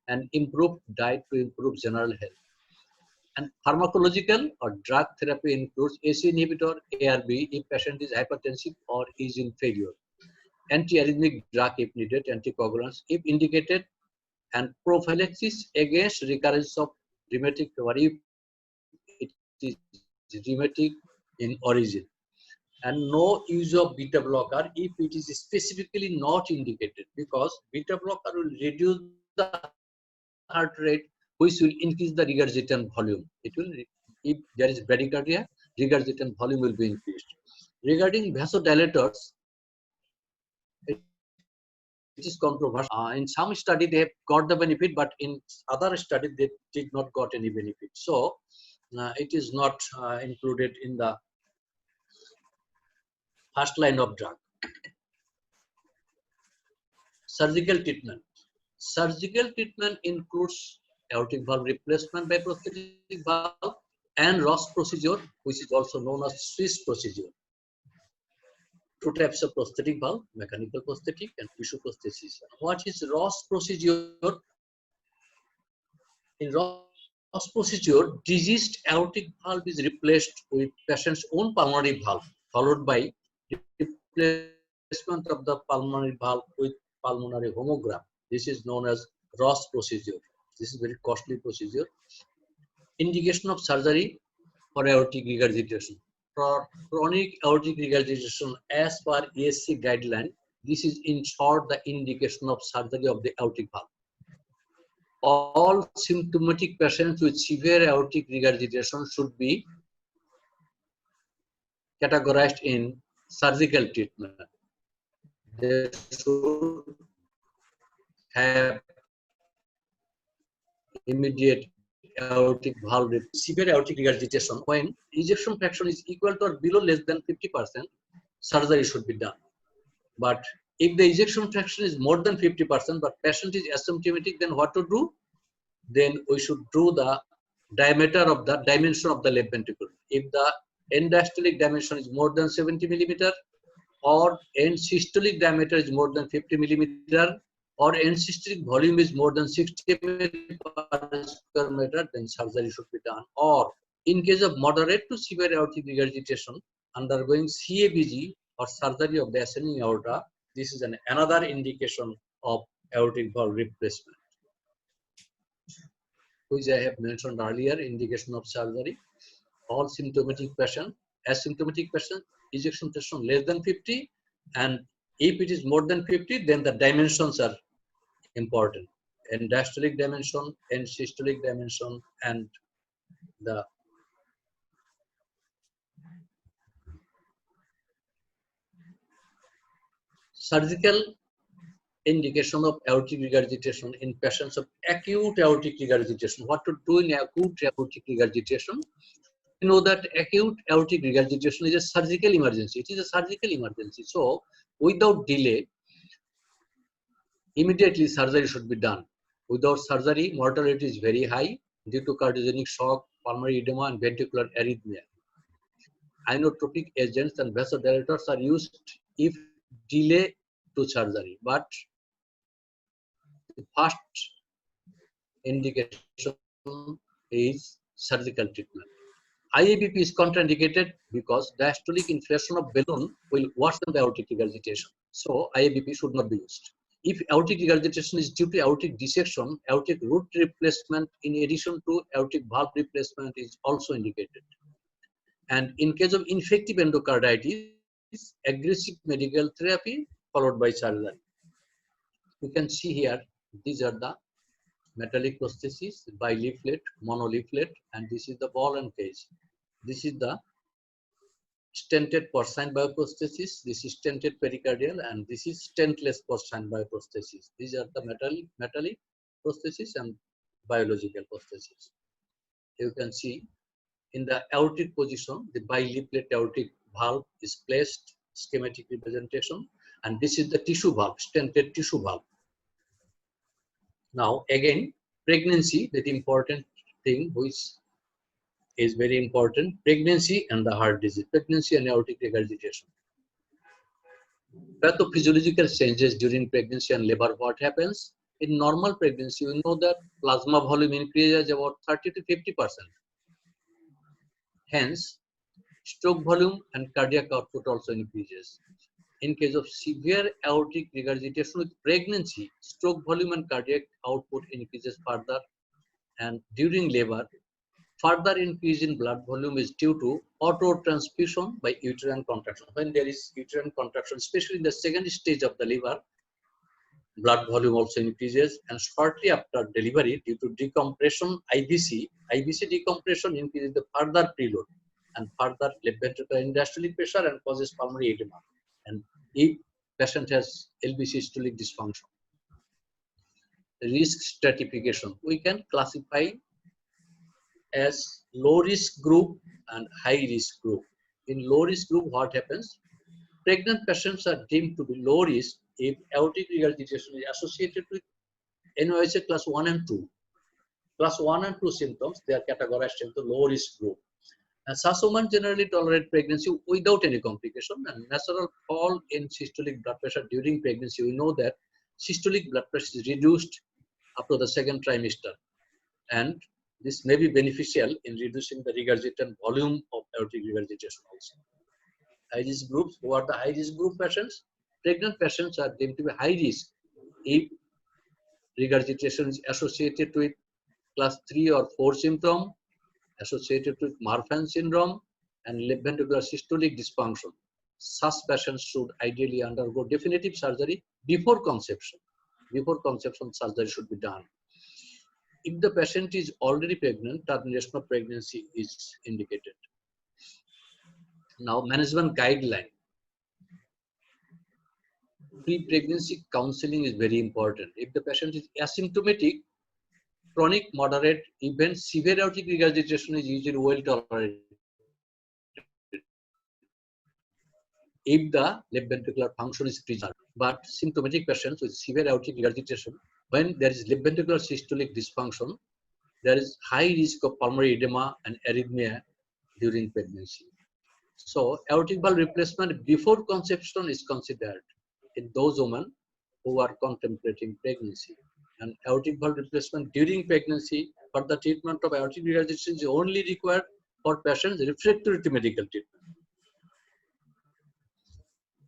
and improved diet to improve general health. And pharmacological or drug therapy includes ACE inhibitor, ARB, if patient is hypertensive or is in failure. Antiarrhythmic drug if needed, anticoagulants if indicated, and prophylaxis against recurrence of rheumatic fever if it is rheumatic in origin. And no use of beta blocker if it is specifically not indicated, because beta blocker will reduce the heart rate, which will increase the regurgitant volume. It will, if there is bradycardia, regurgitant volume will be increased. Regarding vasodilators, it is controversial. In some study they have got the benefit, but in other study they did not got any benefit. So it is not included in the first line of drug. Surgical treatment. Surgical treatment includes aortic valve replacement by prosthetic valve and Ross procedure, which is also known as Swiss procedure. Two types of prosthetic valve, mechanical prosthetic and tissue prosthesis. What is Ross procedure? In Ross procedure, diseased aortic valve is replaced with patient's own pulmonary valve, followed by replacement of the pulmonary valve with pulmonary homogram. This is known as Ross procedure. This is very costly procedure. Indication of surgery for aortic regurgitation. For chronic aortic regurgitation, as per ESC guideline, this is in short the indication of surgery of the aortic valve. All symptomatic patients with severe aortic regurgitation should be categorized in surgical treatment. They should have immediate aortic valve. Severe aortic regurgitation, when ejection fraction is equal to or below less than 50%, surgery should be done. But if the ejection fraction is more than 50%, but patient is asymptomatic, then what to do? Then we should do the diameter of the dimension of the left ventricle. If the end diastolic dimension is more than 70 millimeter, or end systolic diameter is more than 50 millimeter, or end systolic volume is more than 60 ml per square meter, then surgery should be done. Or in case of moderate to severe aortic regurgitation, undergoing CABG or surgery of the ascending aorta, this is another indication of aortic valve replacement. which I have mentioned earlier, indication of surgery. All symptomatic patient, asymptomatic patient, ejection fraction less than 50, and if it is more than 50, then the dimensions are important. And diastolic dimension and systolic dimension and the surgical indication of aortic regurgitation in patients of acute aortic regurgitation. What to do in acute aortic regurgitation? You know that acute aortic regurgitation is a surgical emergency. It is a surgical emergency. So without delay, immediately surgery should be done. Without surgery, mortality is very high due to cardiogenic shock, pulmonary edema, and ventricular arrhythmia. Inotropic agents and vasodilators are used if delay to surgery, but the first indication is surgical treatment. IABP is contraindicated because diastolic inflation of balloon will worsen the aortic regurgitation. So IABP should not be used. If aortic regurgitation is due to aortic dissection, aortic root replacement in addition to aortic valve replacement is also indicated. And in case of infective endocarditis, aggressive medical therapy followed by surgery. You can see here, these are the metallic prosthesis, bileaflet, monoleaflet, and this is the ball and cage. This is the stented porcine bioprosthesis, this is stented pericardial, and this is stentless porcine bioprosthesis. These are the metallic prosthesis and biological prosthesis. You can see in the aortic position, the bileaflet aortic valve is placed, schematic representation, and this is the tissue valve, stented tissue valve. Now again, pregnancy, that important thing which is very important, pregnancy and the heart disease, pregnancy and aortic regurgitation. Pathophysiological changes during pregnancy and labor, what happens? In normal pregnancy, we know that plasma volume increases about 30 to 50%. Hence, stroke volume and cardiac output also increases. In case of severe aortic regurgitation with pregnancy, stroke volume and cardiac output increases further, and during labor, further increase in blood volume is due to autotransfusion by uterine contraction. When there is uterine contraction, especially in the second stage of the labor, blood volume also increases, and shortly after delivery, due to decompression, IVC decompression increases the further preload and further left ventricular end-diastolic pressure and causes pulmonary edema. And if patient has LV systolic dysfunction. Risk stratification, we can classify as low risk group and high risk group. In low risk group, what happens? Pregnant patients are deemed to be low risk if aortic regurgitation is associated with NYHA class 1 and 2. Class 1 and 2 symptoms, they are categorized into low risk group. And such women generally tolerate pregnancy without any complication, and natural fall in systolic blood pressure during pregnancy. We know that systolic blood pressure is reduced up to the second trimester, and this may be beneficial in reducing the regurgitant volume of aortic regurgitation also. High risk groups, who are the high risk group patients? Pregnant patients are deemed to be high risk if regurgitation is associated with class 3 or 4 symptom, associated with Marfan syndrome, and left ventricular systolic dysfunction. Such patients should ideally undergo definitive surgery before conception. Before conception, surgery should be done. If the patient is already pregnant, termination of pregnancy is indicated. Now, management guideline. Pre-pregnancy counseling is very important. If the patient is asymptomatic, chronic, moderate, even severe aortic regurgitation is usually well tolerated. If the left ventricular function is preserved, but symptomatic patients with severe aortic regurgitation, when there is left ventricular systolic dysfunction, there is high risk of pulmonary edema and arrhythmia during pregnancy. So, aortic valve replacement before conception is considered in those women who are contemplating pregnancy. And aortic valve replacement during pregnancy for the treatment of aortic regurgitation is only required for patients refractory to medical treatment.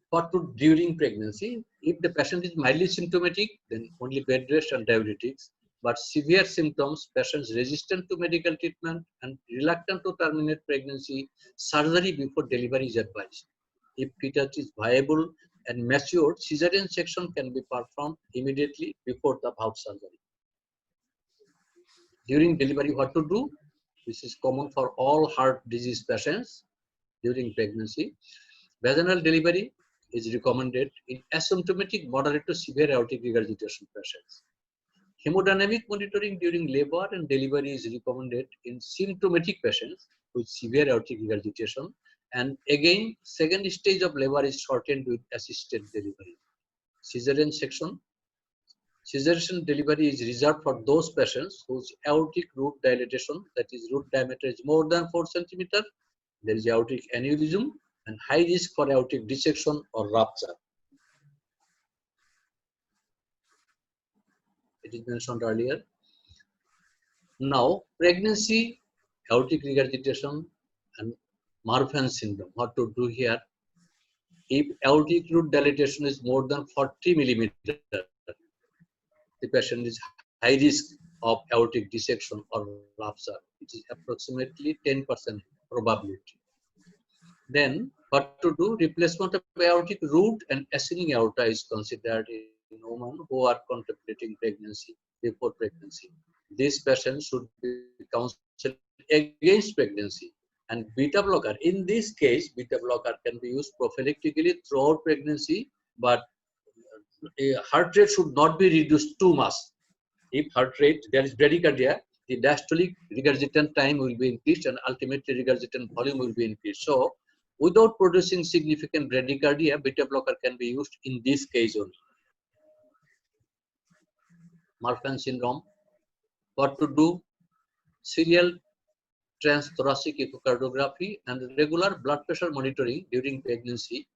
For during pregnancy, if the patient is mildly symptomatic, then only bed rest and diuretics. but severe symptoms, patients resistant to medical treatment and reluctant to terminate pregnancy, surgery before delivery is advised. If fetus is viable and matured, cesarean section can be performed immediately before the valve surgery. During delivery, what to do? This is common for all heart disease patients during pregnancy. Vaginal delivery is recommended in asymptomatic moderate to severe aortic regurgitation patients. Hemodynamic monitoring during labor and delivery is recommended in symptomatic patients with severe aortic regurgitation. And again, second stage of labor is shortened with assisted delivery. Cesarean section. Cesarean delivery is reserved for those patients whose aortic root dilatation, that is root diameter, is more than 4 cm. There is aortic aneurysm and high risk for aortic dissection or rupture. It is mentioned earlier. Now, pregnancy, aortic regurgitation, and Marfan syndrome. What to do here? If aortic root dilatation is more than 40 millimeter, the patient is high risk of aortic dissection or rupture. It is approximately 10% probability. Then, what to do? Replacement of aortic root and ascending aorta is considered in women who are contemplating pregnancy before pregnancy. These patients should be counseled against pregnancy. And beta blocker, in this case, beta blocker can be used prophylactically throughout pregnancy, but heart rate should not be reduced too much. If heart rate, there is bradycardia, the diastolic regurgitant time will be increased and ultimately regurgitant volume will be increased. So, without producing significant bradycardia, beta blocker can be used in this case only. Marfan syndrome. What to do? Serial transthoracic echocardiography and regular blood pressure monitoring during pregnancy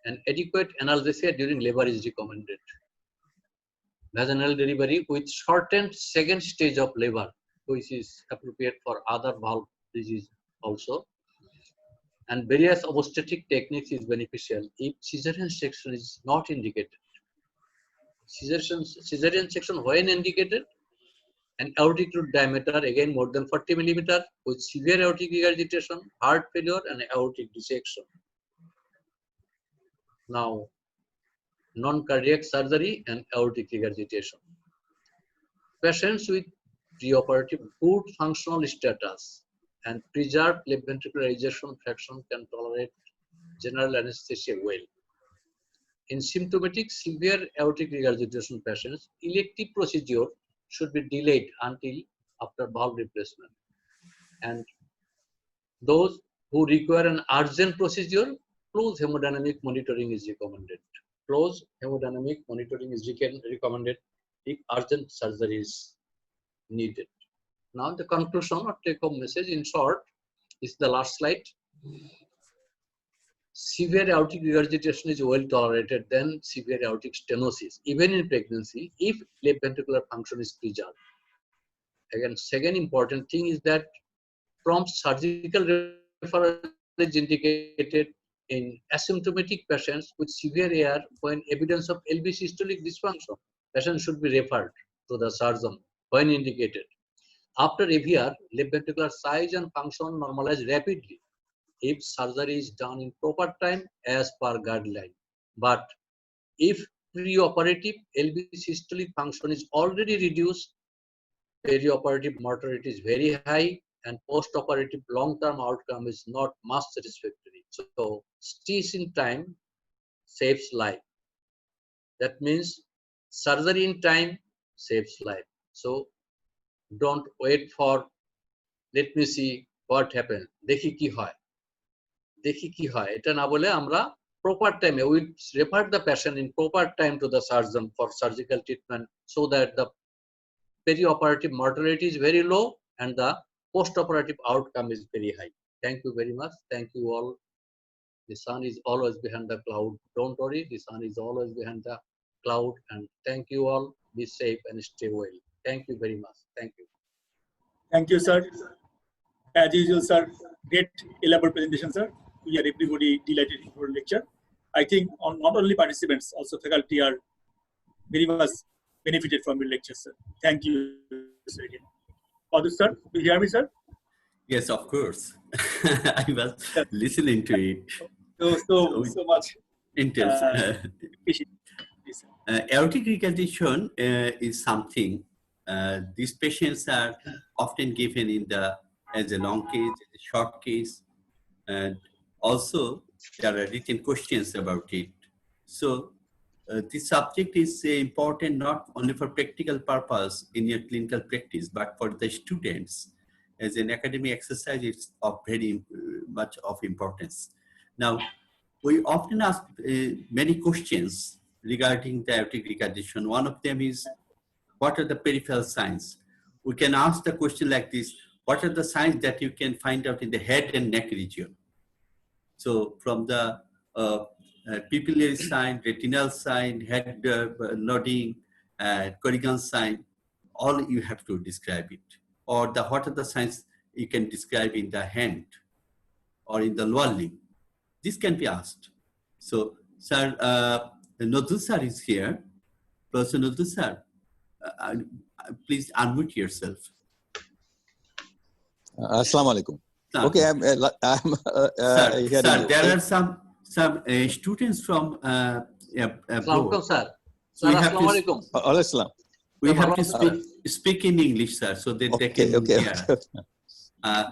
and adequate analgesia during labor is recommended. Vaginal delivery with shortened second stage of labor, which is appropriate for other valve disease also. And various obstetric techniques is beneficial if cesarean section is not indicated. Cesarean section when indicated, and aortic root diameter again more than 40 millimeter with severe aortic regurgitation, heart failure, and aortic dissection. Now, non-cardiac surgery and aortic regurgitation. Patients with preoperative good functional status and preserved left ventricular ejection fraction can tolerate general anesthesia well. In symptomatic severe aortic regurgitation patients, elective procedure should be delayed until after valve replacement. And those who require an urgent procedure, close hemodynamic monitoring is recommended. Close hemodynamic monitoring is recommended if urgent surgery is needed. Now the conclusion or take-home message in short is the last slide. Severe aortic regurgitation is well tolerated than severe aortic stenosis, even in pregnancy, if left ventricular function is preserved. Again, second important thing is that prompt surgical referral is indicated in asymptomatic patients with severe AR when evidence of LV systolic dysfunction. Patient should be referred to the surgeon when indicated. After AVR, left ventricular size and function normalize rapidly if surgery is done in proper time as per guideline. But if preoperative LV systolic function is already reduced, perioperative mortality is very high, and post-operative long-term outcome is not much satisfactory. So, stitch in time saves life. That means surgery in time saves life. So, don't wait for, let me see what happened. Dekhi ki hoy. Dekhi ki hoy. Eta na bole amra proper time. We refer the patient in proper time to the surgeon for surgical treatment so that the perioperative mortality is very low and the post-operative outcome is very high. Thank you very much. Thank you all. The sun is always behind the cloud. Don't worry, the sun is always behind the cloud. And thank you all. Be safe and stay well. Thank you very much. Thank you.
Thank you, sir. As usual, sir, great elaborate presentation, sir. We are everybody delighted for lecture. I think not only participants, also faculty are very much benefited from your lecture, sir. Thank you, sir. Again. Madhu, sir, do you hear me, sir?
Yes, of course. I was
Yes.
listening to it.
So much.
Intense.
Appreciate this.
Aortic regurgitation is something these patients are often given as a long case, as a short case, and also there are written questions about it. So this subject is important not only for practical purpose in your clinical practice, but for the students as an academic exercise. It's of very much of importance. Now, we often ask many questions regarding the aortic regurgitation. One of them is, what are the peripheral signs? We can ask the question like this: what are the signs that you can find out in the head and neck region? So from the pupillary sign, retinal sign, head nodding, Corrigan sign, all you have to describe it. Or what are the signs you can describe in the hand or in the lower limb? This can be asked. So, sir, Nodul sir is here. Professor Nodul sir, please unmute yourself.
Assalamu alaikum. Okay, I'm
sir,
hearing you.
there are some students from
Assalamualaikum, sir.
So we
Sir,
have to,
Assalamualaikum.
Al-Islam.
we have to speak in English, sir, so that they can hear.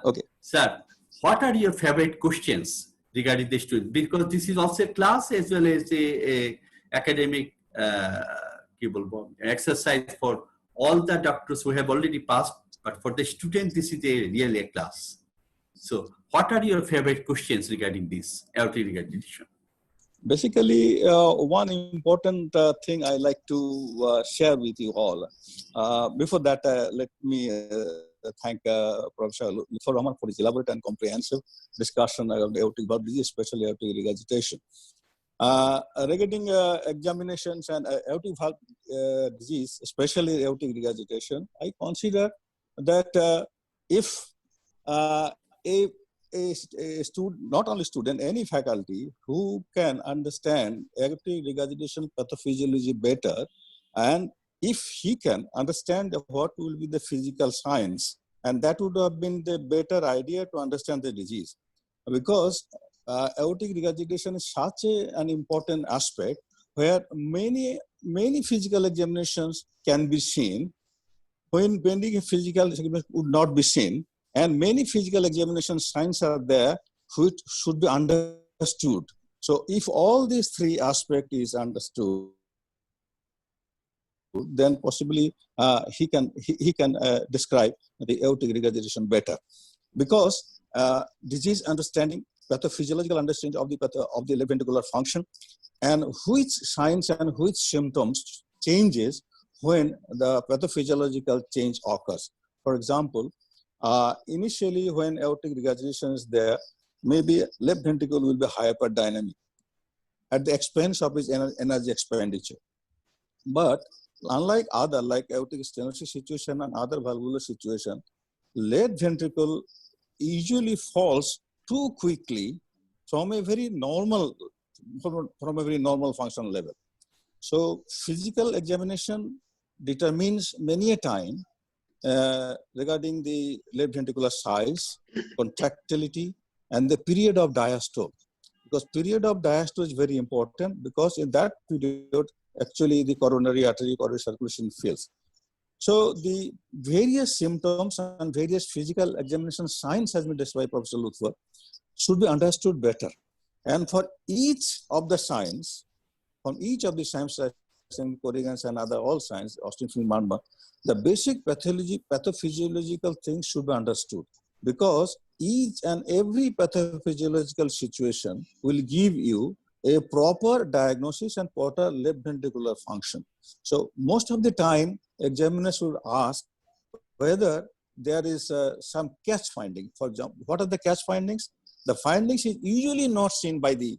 Okay.
Sir, what are your favorite questions regarding the students? Because this is also a class as well as a academic exercise for all the doctors who have already passed, but for the students, this is really a class. So what are your favorite questions regarding this aortic regurgitation?
Basically, one important thing I like to share with you all. Before that, let me thank Professor Lutfur Rahman for his elaborate and comprehensive discussion of the aortic valve disease, especially aortic regurgitation. Regarding examinations and aortic valve disease, especially aortic regurgitation, I consider that if a student, not only student, any faculty who can understand aortic regurgitation pathophysiology better, and if he can understand what will be the physical signs, and that would have been the better idea to understand the disease. Because aortic regurgitation is such an important aspect where many physical examinations can be seen, when pending physical examination would not be seen, and many physical examination signs are there which should be understood. So if all these three aspects is understood, then possibly he can describe the aortic regurgitation better. Because disease understanding, pathophysiological understanding of the left ventricular function, and which signs and which symptoms changes when the pathophysiological change occurs. For example, initially when aortic regurgitation is there, maybe left ventricle will be hyperdynamic at the expense of its energy expenditure. But unlike other, like aortic stenosis situation and other valvular situation, left ventricle usually falls too quickly from a very normal functional level. So physical examination determines many a time regarding the left ventricular size, contractility, and the period of diastole. Because period of diastole is very important, because in that period, actually the coronary artery circulation fails. So the various symptoms and various physical examination signs has been described by Professor Lutfur should be understood better. And for each of the signs, from each of the signs, Corrigan's and other all signs, Austin-Findlay-Marmot, the basic pathophysiological things should be understood, because each and every pathophysiological situation will give you a proper diagnosis and proper left ventricular function. So most of the time, examiners will ask whether there is some catch finding. For example, what are the catch findings? The findings is usually not seen by the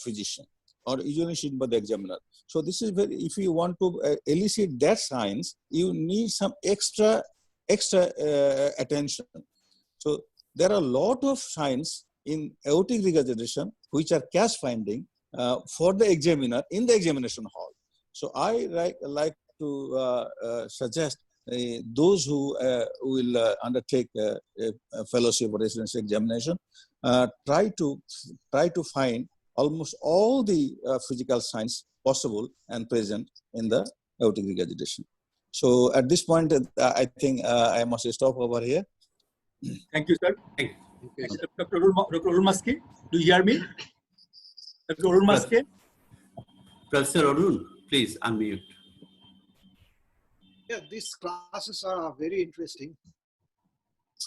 physician or usually seen by the examiner. So this is very, if you want to elicit that signs, you need some extra attention. So there are a lot of signs in aortic regurgitation which are catch finding for the examiner in the examination hall. So I like to suggest those who will undertake a fellowship or residency examination, try to find almost all the physical science possible and present in the aortic regurgitation. So at this point, I think I must stop over here.
Thank you, sir.
Thank
you.
Dr. Urulmaski, do you hear me? Dr. Urulmaski?
Professor Arun, please unmute.
Yeah, these classes are very interesting.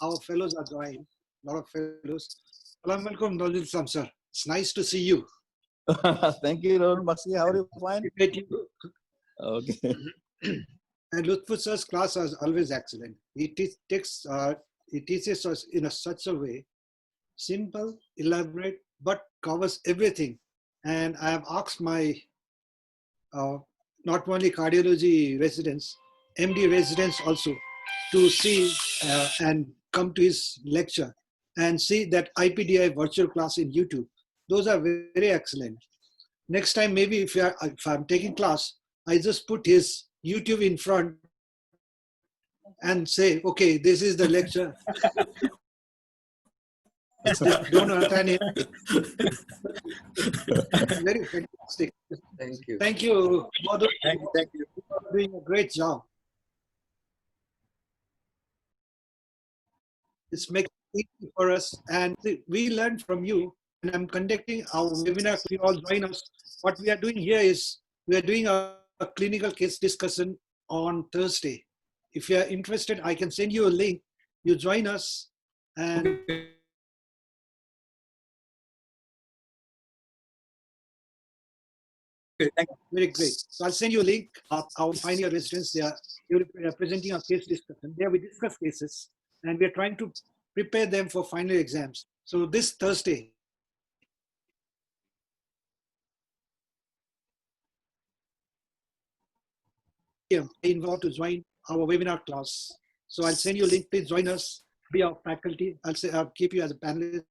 Our fellows are joined, a lot of fellows. Assalamu alaikum, Dr. Islam, sir. It's nice to see you.
Thank you, Lord Maxi. How are you? Fine.
Great you.
Okay.
And Lutful sir's class is always excellent. He teaches us in such a way, simple, elaborate, but covers everything. And I have asked my not only cardiology residents, MD residents also, to see and come to his lecture and see that IPDI virtual class in YouTube. Those are very, very excellent. Next time, maybe if I'm taking class, I just put his YouTube in front and say, okay, this is the lecture. Don't attend it. Very fantastic.
Thank you.
Thank you. Madhu.
Thank you.
You are doing a great job. It's making it easy for us, and we learn from you. And I'm conducting our webinar. You all join us. What we are doing here is we are doing a clinical case discussion on Thursday. If you are interested, I can send you a link. You join us, and
Okay, thank you.
very great. So I'll send you a link of our pioneer residents. They are presenting a case discussion. There we discuss cases, and we are trying to prepare them for final exams. So this Thursday, involved to join our webinar class. So I'll send you a link. Please join us. Be our faculty. I'll keep you as a panelist.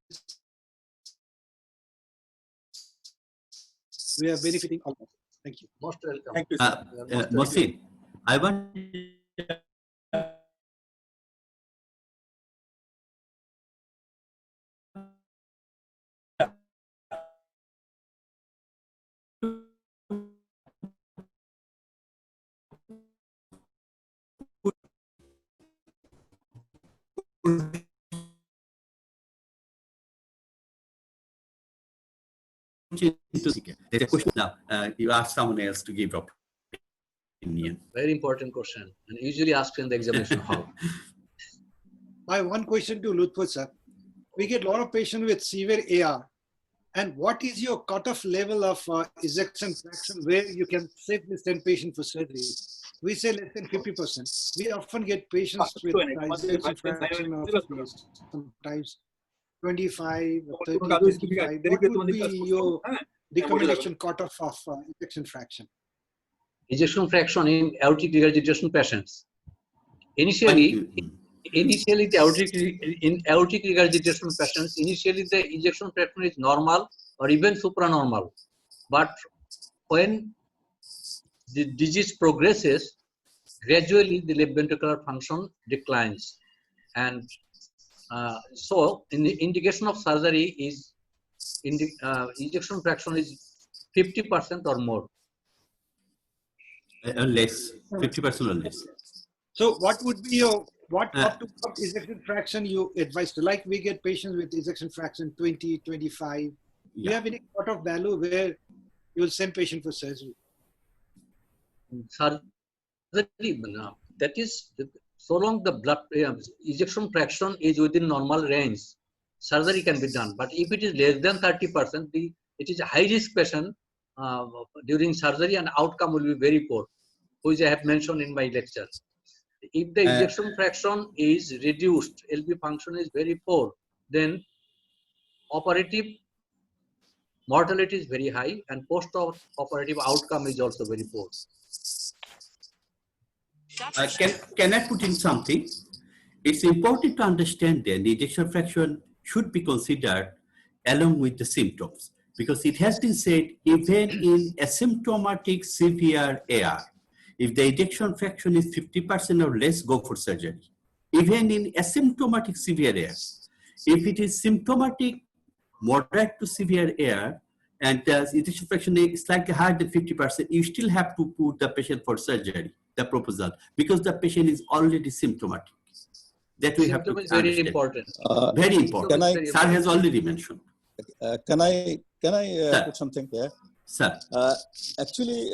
We are benefiting all of us. Thank you.
Most welcome.
Thank you, sir.
Mohsin, I want there's a question now. You ask someone else to give up opinion.
Very important question, and usually asked in the examination hall.
I have one question to Lutful sir. We get a lot of patients with severe AR. And what is your cutoff level of ejection fraction where you can safely send patient for surgery? We say less than 50%. We often get patients with ejection fraction of sometimes 25 or 30, 35. What would be your recommendation cutoff of ejection fraction?
Ejection fraction in aortic regurgitation patients. Initially, in aortic regurgitation patients, initially the ejection fraction is normal or even supranormal. But when the disease progresses, gradually the left ventricular function declines. And so in the indication of surgery is in the ejection fraction is 50% or more.
Or less, 50% or less.
So what would be your, up to what ejection fraction you advise to? Like we get patients with ejection fraction 20, 25. Do you have any cutoff value where you will send patient for surgery?
Surgery, that is, so long the blood ejection fraction is within normal range, surgery can be done. But if it is less than 30%, it is a high risk patient during surgery, and outcome will be very poor, which I have mentioned in my lecture. If the ejection fraction is reduced, LV function is very poor, then operative mortality is very high and post-operative outcome is also very poor.
Can I put in something? It's important to understand that the ejection fraction should be considered along with the symptoms, because it has been said even in asymptomatic severe AR, If the ejection fraction is 50% or less, go for surgery. Even in asymptomatic severe AR. If it is symptomatic, moderate to severe AR, and the ejection fraction is slightly higher than 50%, you still have to put the patient for surgery, the proposal, because the patient is already symptomatic. That we have to
Symptom is very
understand.
important.
Very important.
Symptom is very
Sir has already mentioned.
Can I
Sir.
put something there?
Sir.
Actually,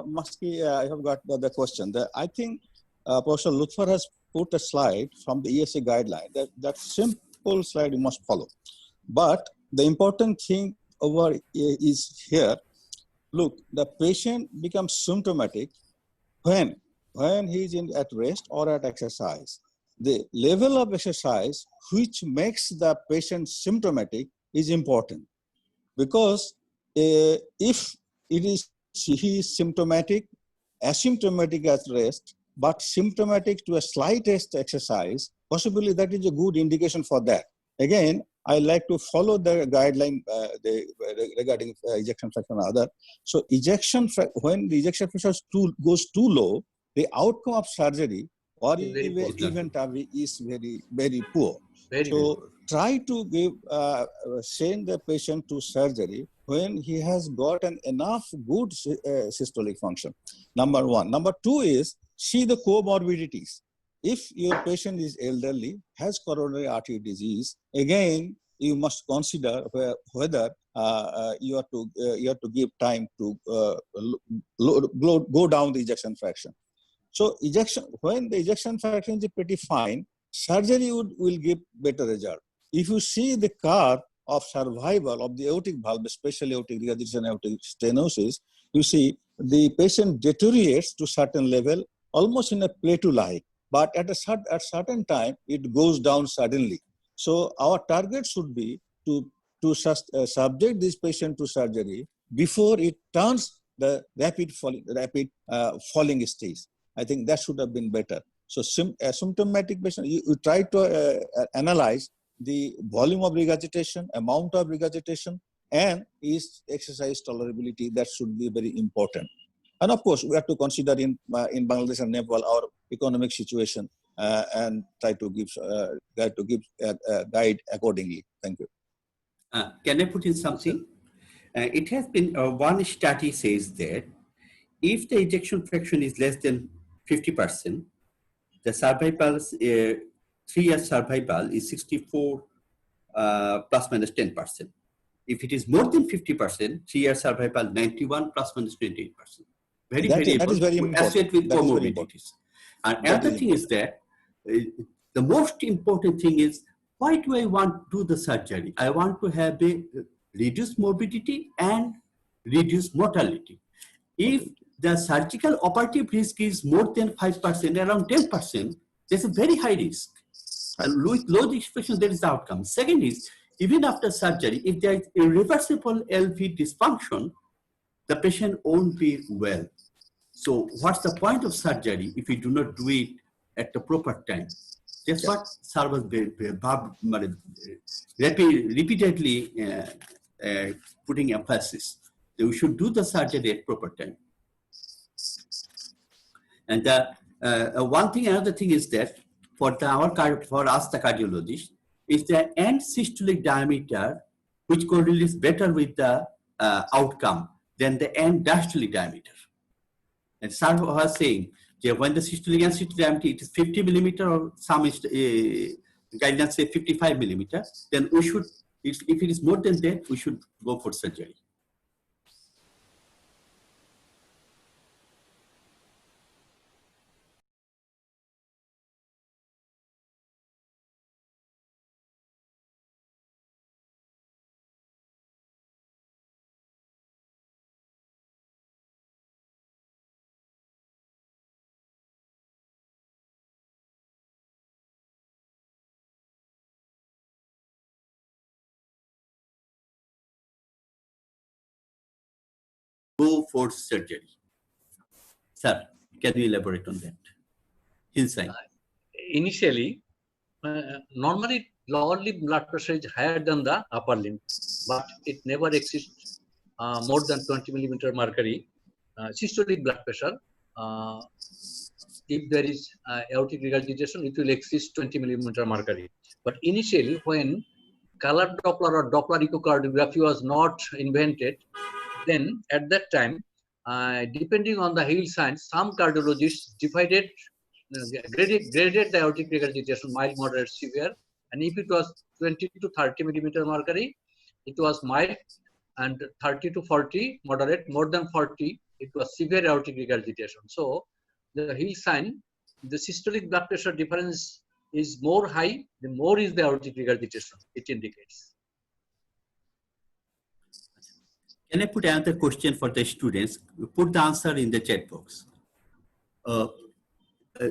Maski, I have got the question. I think Professor Lutfur has put a slide from the ESA guideline. That simple slide you must follow. But the important thing over is here. Look, the patient becomes symptomatic when he is at rest or at exercise. The level of exercise which makes the patient symptomatic is important, because if he is symptomatic, asymptomatic at rest, but symptomatic to a slightest exercise, possibly that is a good indication for that. Again, I like to follow the guideline regarding ejection fraction and other. So when the ejection fraction goes too low, the outcome of surgery or even TAVI is very, very poor. So try to send the patient to surgery when he has gotten enough good systolic function. Number one. Number two is see the comorbidities. If your patient is elderly, has coronary artery disease, again, you must consider whether you have to give time to go down the ejection fraction. So when the ejection fraction is pretty fine, surgery will give better result. If you see the curve of survival of the aortic valve, especially aortic regurgitation, aortic stenosis, you see the patient deteriorates to certain level, almost in a plateau-like. But at a certain time, it goes down suddenly. So our target should be to subject this patient to surgery before it turns the rapid falling stage. I think that should have been better. So asymptomatic patient, you try to analyze the volume of regurgitation, amount of regurgitation, and his exercise tolerability. That should be very important. And of course, we have to consider in Bangladesh and Nepal our economic situation and try to give guide accordingly. Thank you.
Can I put in something? It has been one study says that if the ejection fraction is less than 50%, the survival 3-year survival is 64 plus minus 10%. If it is more than 50%, 3-year survival 91 plus minus 28%. That is very important. With comorbidities. And another thing is that the most important thing is, why do I want to do the surgery? I want to have a reduced morbidity and reduced mortality. If the surgical operative risk is more than 5%, around 10%, there's a very high risk. And with low expression, there is the outcome. Second is, even after surgery, if there is irreversible LV dysfunction, the patient won't be well. So what's the point of surgery if we do not do it at the proper time? That's what Sir was repeatedly putting emphasis. That we should do the surgery at proper time. And another thing is that for us, the cardiologist, is the end systolic diameter, which correlates better with the outcome than the end diastolic diameter. And Sir was saying that when the systolic and systolic diameter it is 50 millimeter, or some guidelines say 55 millimeter, then we should, if it is more than that, we should go for surgery. Go for surgery. Sir, can you elaborate on that? Hillside.
Initially, normally lower limb blood pressure is higher than the upper limb, but it never exceeds more than 20 millimeter mercury systolic blood pressure. if there is aortic regurgitation, it will exceed 20 millimeter mercury. But initially, when color Doppler or Doppler echocardiography was not invented, then at that time, depending on the Hill signs, some cardiologists graded the aortic regurgitation mild, moderate, severe, and if it was 20 to 30 millimeter mercury, it was mild, and 30 to 40 moderate, more than 40 it was severe aortic regurgitation. So the Hill sign, the systolic blood pressure difference is more high, the more is the aortic regurgitation it indicates.
Can I put another question for the students? Put the answer in the chat box.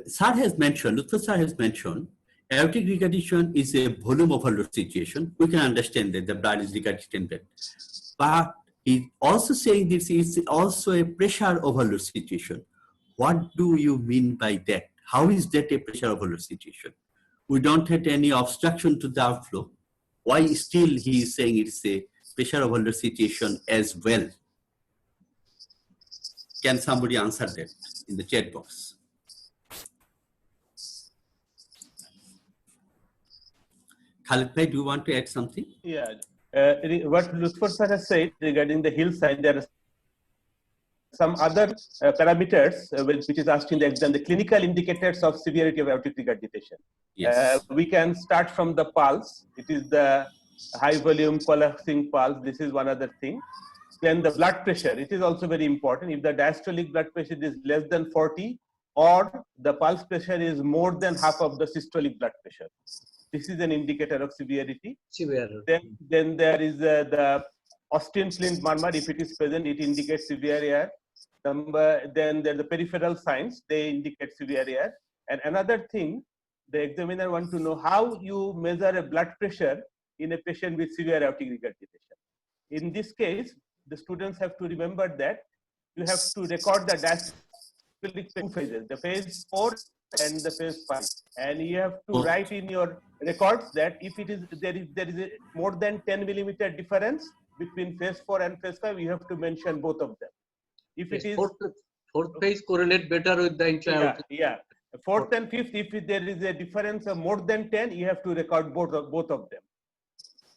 Sir has mentioned, Lutfur sir has mentioned, aortic regurgitation is a volume overload situation. We can understand that the blood is regurgitated. But he's also saying this is also a pressure overload situation. What do you mean by that? How is that a pressure overload situation? We don't have any obstruction to the outflow. Why still he is saying it's a pressure overload situation as well? Can somebody answer that in the chat box? Khalid bhai, do you want to add something?
Yeah. What Lutfur sir has said regarding the Hill sign, there are some other parameters which is asked in the exam, the clinical indicators of severity of aortic regurgitation.
Yes.
We can start from the pulse. It is the high volume collapsing pulse. This is one other thing. Then the blood pressure. It is also very important. If the diastolic blood pressure is less than 40 or the pulse pressure is more than half of the systolic blood pressure, this is an indicator of severity.
Severe.
Then there is the Austin Flint murmur. If it is present, it indicates severe AR. Then there are the peripheral signs. They indicate severe AR. And another thing, the examiner wants to know how you measure a blood pressure in a patient with severe aortic regurgitation. In this case, the students have to remember that you have to record the diastolic two phases, the phase 4 and the phase 5, and you have to write in your records that if it is there is a more than 10 millimeter difference between phase 4 and phase 5, you have to mention both of them. If it is
fourth phase correlate better with the entire.
Yeah. Fourth and fifth, if there is a difference of more than 10, you have to record both of them.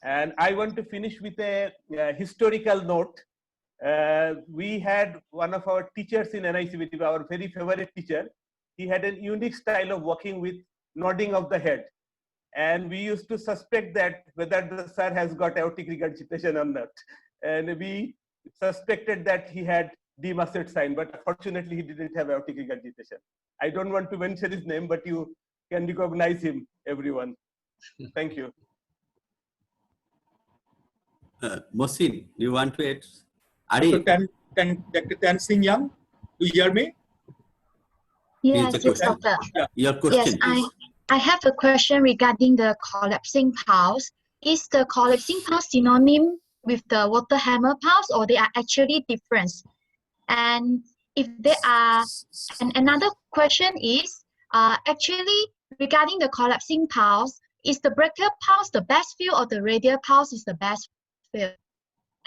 And I want to finish with a historical note. We had one of our teachers in NICVT, our very favorite teacher. He had a unique style of working with nodding of the head. And we used to suspect that whether the sir has got aortic regurgitation or not. And we suspected that he had demusset sign, but fortunately he didn't have aortic regurgitation. I don't want to mention his name, but you can recognize him, everyone. Thank you.
Mohsin, do you want to add?
Dr. Tan Singh Yang, do you hear me?
Yes, doctor.
Your question,
yes, I have a question regarding the collapsing pulse. Is the collapsing pulse synonym with the water hammer pulse, or they are actually different? And if they are, and another question is, actually regarding the collapsing pulse, is the brachial pulse the best feel or the radial pulse is the best feel?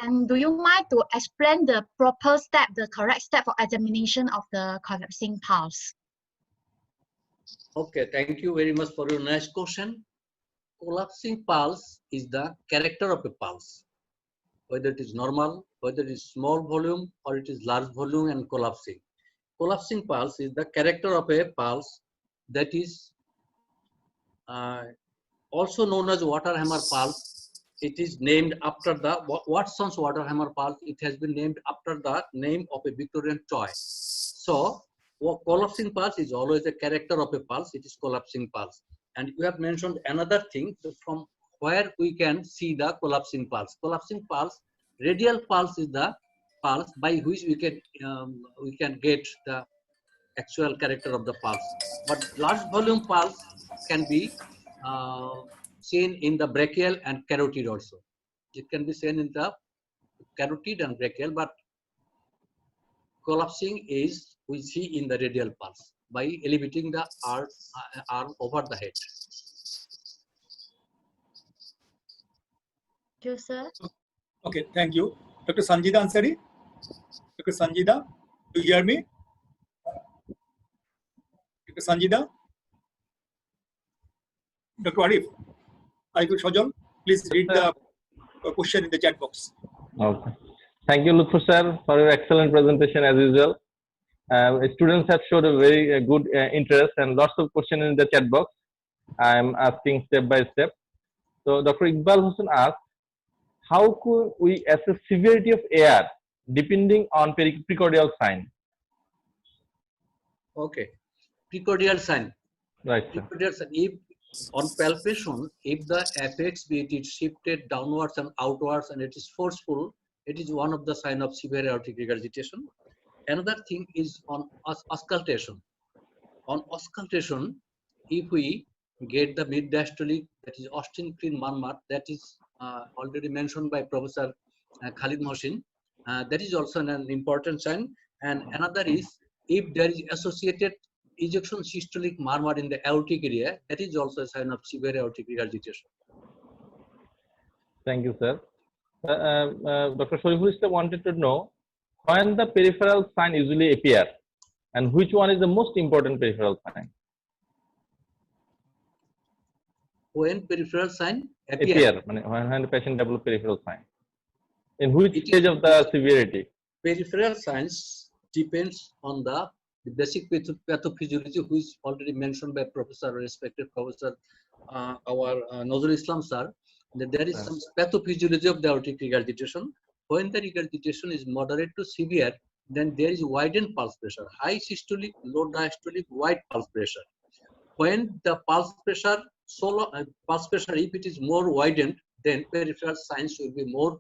And do you mind to explain the proper step, the correct step for examination of the collapsing pulse?
Okay, thank you very much for your nice question. Collapsing pulse is the character of a pulse, whether it is normal, whether it is small volume or it is large volume and collapsing. Collapsing pulse is the character of a pulse that is also known as water hammer pulse. It is named after the Watson's water hammer pulse. It has been named after the name of a Victorian toy. So collapsing pulse is always a character of a pulse. It is collapsing pulse. And you have mentioned another thing from where we can see the collapsing pulse. Collapsing pulse, radial pulse is the pulse by which we can get the actual character of the pulse. But large volume pulse can be seen in the brachial and carotid also. It can be seen in the carotid and brachial, but collapsing is we see in the radial pulse by elevating the arm over the head.
Thank you, sir.
Okay, thank you. Dr. Sanjida Ansari. Dr. Sanjida, do you hear me? Dr. Sanjida, Dr. Arif, Ariful Shajal, please read the question in the chat box.
Okay. Thank you, Lutfur sir, for your excellent presentation as usual. Students have showed a very good interest and lots of questions in the chat box. I am asking step by step. So Dr. Iqbal Hussain asked, how could we assess severity of AR depending on precordial sign?
Okay. Precordial sign.
Right, sir.
Precordial sign. If on palpation, if the apex beat is shifted downwards and outwards and it is forceful, it is one of the sign of severe aortic regurgitation. Another thing is on auscultation. On auscultation, if we get the mid-diastolic, that is Austin Klein Marmot, that is already mentioned by Professor Khalid Mohsin, that is also an important sign. And another is if there is associated ejection systolic murmur in the aortic area, that is also a sign of severe aortic regurgitation.
Thank you, sir. Dr. Shariful Islam wanted to know when the peripheral sign usually appear and which one is the most important peripheral sign?
When peripheral sign appear.
When the patient develops peripheral sign. In which stage of the severity?
Peripheral signs depends on the basic pathophysiology, which is already mentioned by Professor, respected Professor, our Nazrul Islam sir, that there is some pathophysiology of the aortic regurgitation. When the regurgitation is moderate to severe, then there is widened pulse pressure, high systolic, low diastolic, wide pulse pressure. When the pulse pressure, if it is more widened, then peripheral signs will be more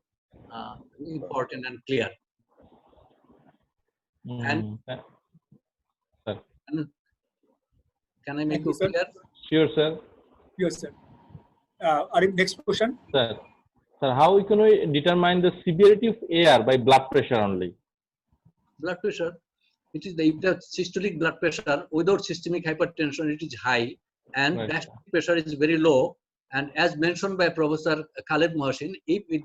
important and clear. And can I make it clear?
Sure, sir.
Yes, sir. Arif, next question.
Sir, how can we determine the severity of AR by blood pressure only?
Blood pressure, it is if the systolic blood pressure without systemic hypertension, it is high, and diastolic pressure is very low. And as mentioned by Professor Khalid Mohsin, if it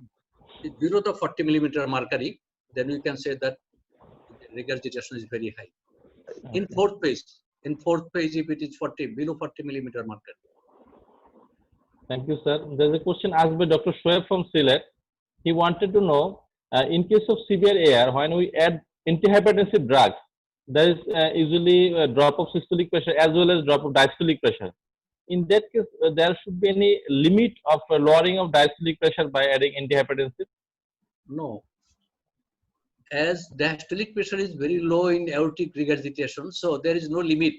is below the 40 millimeter mercury, then we can say that regurgitation is very high. Okay. In fourth phase, if it is below 40 millimeter mercury.
Thank you, sir. There's a question asked by Dr. Shoaib from Sylhet. He wanted to know, in case of severe AR, when we add antihypertensive drugs, there is usually a drop of systolic pressure as well as drop of diastolic pressure. In that case, there should be any limit of lowering of diastolic pressure by adding antihypertensive?
No. As diastolic pressure is very low in aortic regurgitation, so there is no limit.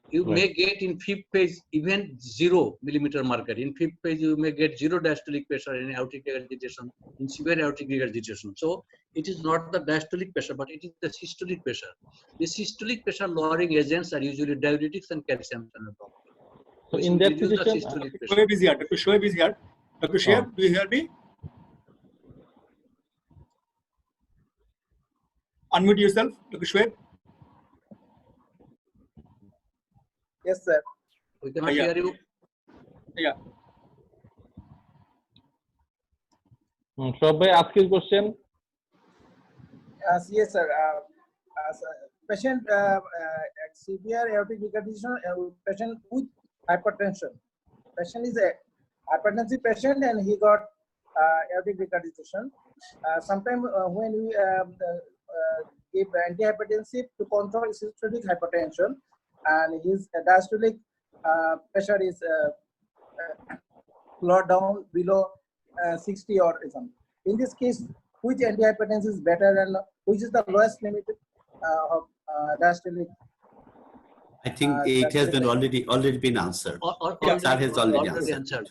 You may get in fifth phase even 0 millimeter mercury. In fifth phase, you may get 0 diastolic pressure in aortic regurgitation, in severe aortic regurgitation. So it is not the diastolic pressure, but it is the systolic pressure. The systolic pressure lowering agents are usually diuretics and calcium channel blockers.
So in that position,
Dr. Shoaib is here. Dr. Shoaib is here. Dr. Shoaib, do you hear me? Unmute yourself, Dr. Shoaib.
Yes, sir.
We cannot hear you.
Yeah.
Shoaib bhai, ask your question.
Yes, sir. Patient severe aortic regurgitation, patient with hypertension. Patient is a hypertensive patient and he got aortic regurgitation. Sometimes when we give antihypertensive to control systolic hypertension, and his diastolic pressure is lower down below 60 or something. In this case, which antihypertensive is better and which is the lowest limit of diastolic?
I think it has been already been answered. Sir has already answered.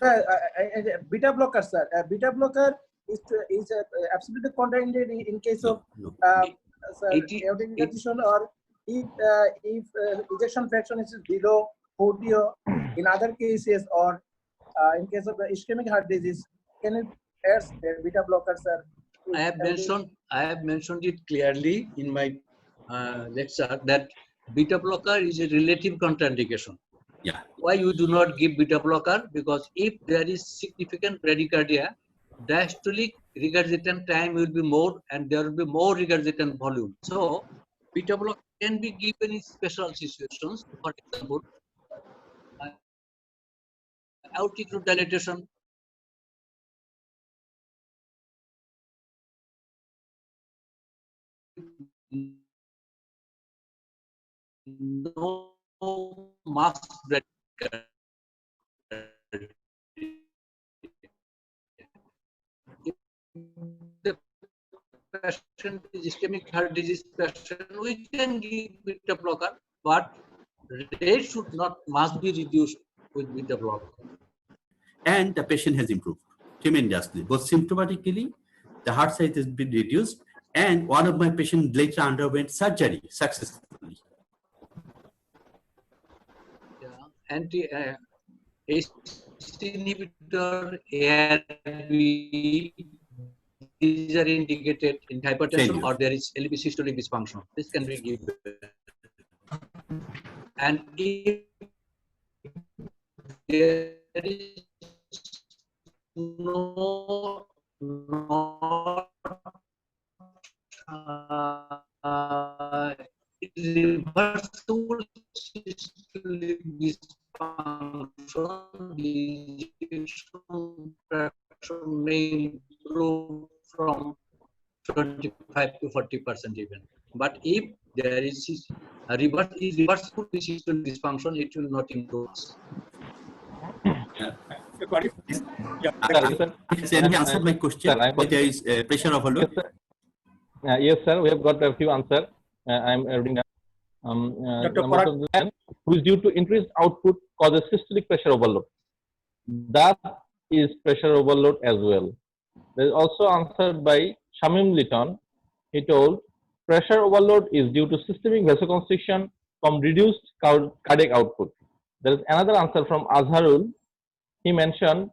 Beta blocker, sir. Beta blocker is absolutely contraindicated in case of aortic regurgitation, or if ejection fraction is below 40 in other cases, or in case of the ischemic heart disease. Can you add beta blocker, sir?
I have mentioned it clearly in my lecture that beta blocker is a relative contraindication.
Yeah.
Why you do not give beta blocker? Because if there is significant bradycardia, diastolic regurgitant time will be more and there will be more regurgitant volume. So beta blocker can be given in special situations. For example, aortic root dilatation. No mass breaker. If the patient is ischemic heart disease patient, we can give beta blocker, but rate should not must be reduced with beta blocker.
And the patient has improved tremendously. Both symptomatically, the heart size has been reduced, and one of my patients later underwent surgery successfully.
Yeah, ACE inhibitor, ARB, these are indicated in hypertension
Failure.
or there is LV systolic dysfunction. This can be given. And if there is no reversible systolic dysfunction, the ejection fraction may improve from 25 to 40% even. But if there is a reversible systolic dysfunction, it will not improve.
Has anyone answered my question?
Sir,
Whether there is pressure overload?
Yes, sir. We have got a few answers. I'm reading that. Who is due to increased output causes systolic pressure overload. That is pressure overload as well. There is also answered by Shamim Litton. He told pressure overload is due to systemic vasoconstriction from reduced cardiac output. There is another answer from Azharul. He mentioned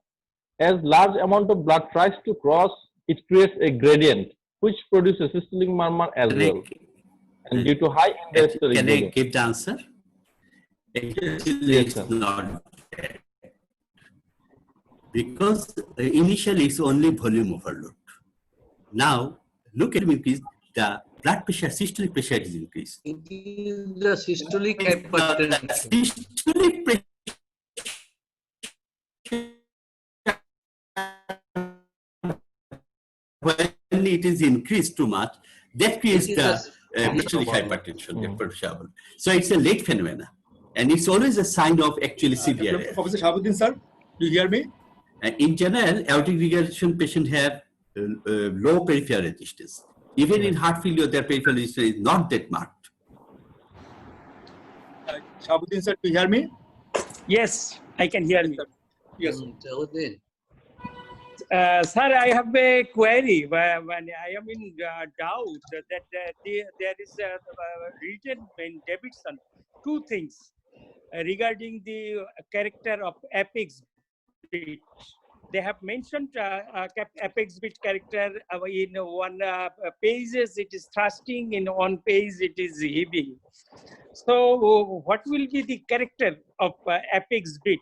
as large amount of blood tries to cross, it creates a gradient which produces systolic murmur as well. And due to high interstitial
Can I
volume.
give the answer? Actually,
Yes,
it's
sir.
not that. Because initially it's only volume overload. Now, look at me, please. The blood pressure, systolic pressure is increased.
It is the systolic
The
hypertension.
systolic pressure when it is increased too much, that creates the systolic hypertension. So it's a late phenomena, and it's always a sign of actually severe.
Professor Shahabuddin sir, do you hear me?
In general, aortic regurgitation patients have low peripheral resistance. Even in heart failure, their peripheral resistance is not that marked.
Shahabuddin sir, do you hear me?
Yes, I can hear you.
Yes.
Sir, I have a query. When I am in doubt that there is written in Davidson two things regarding the character of apex bit. They have mentioned apex bit character in one pages it is thrusting, in one page it is heaving. So what will be the character of apex bit?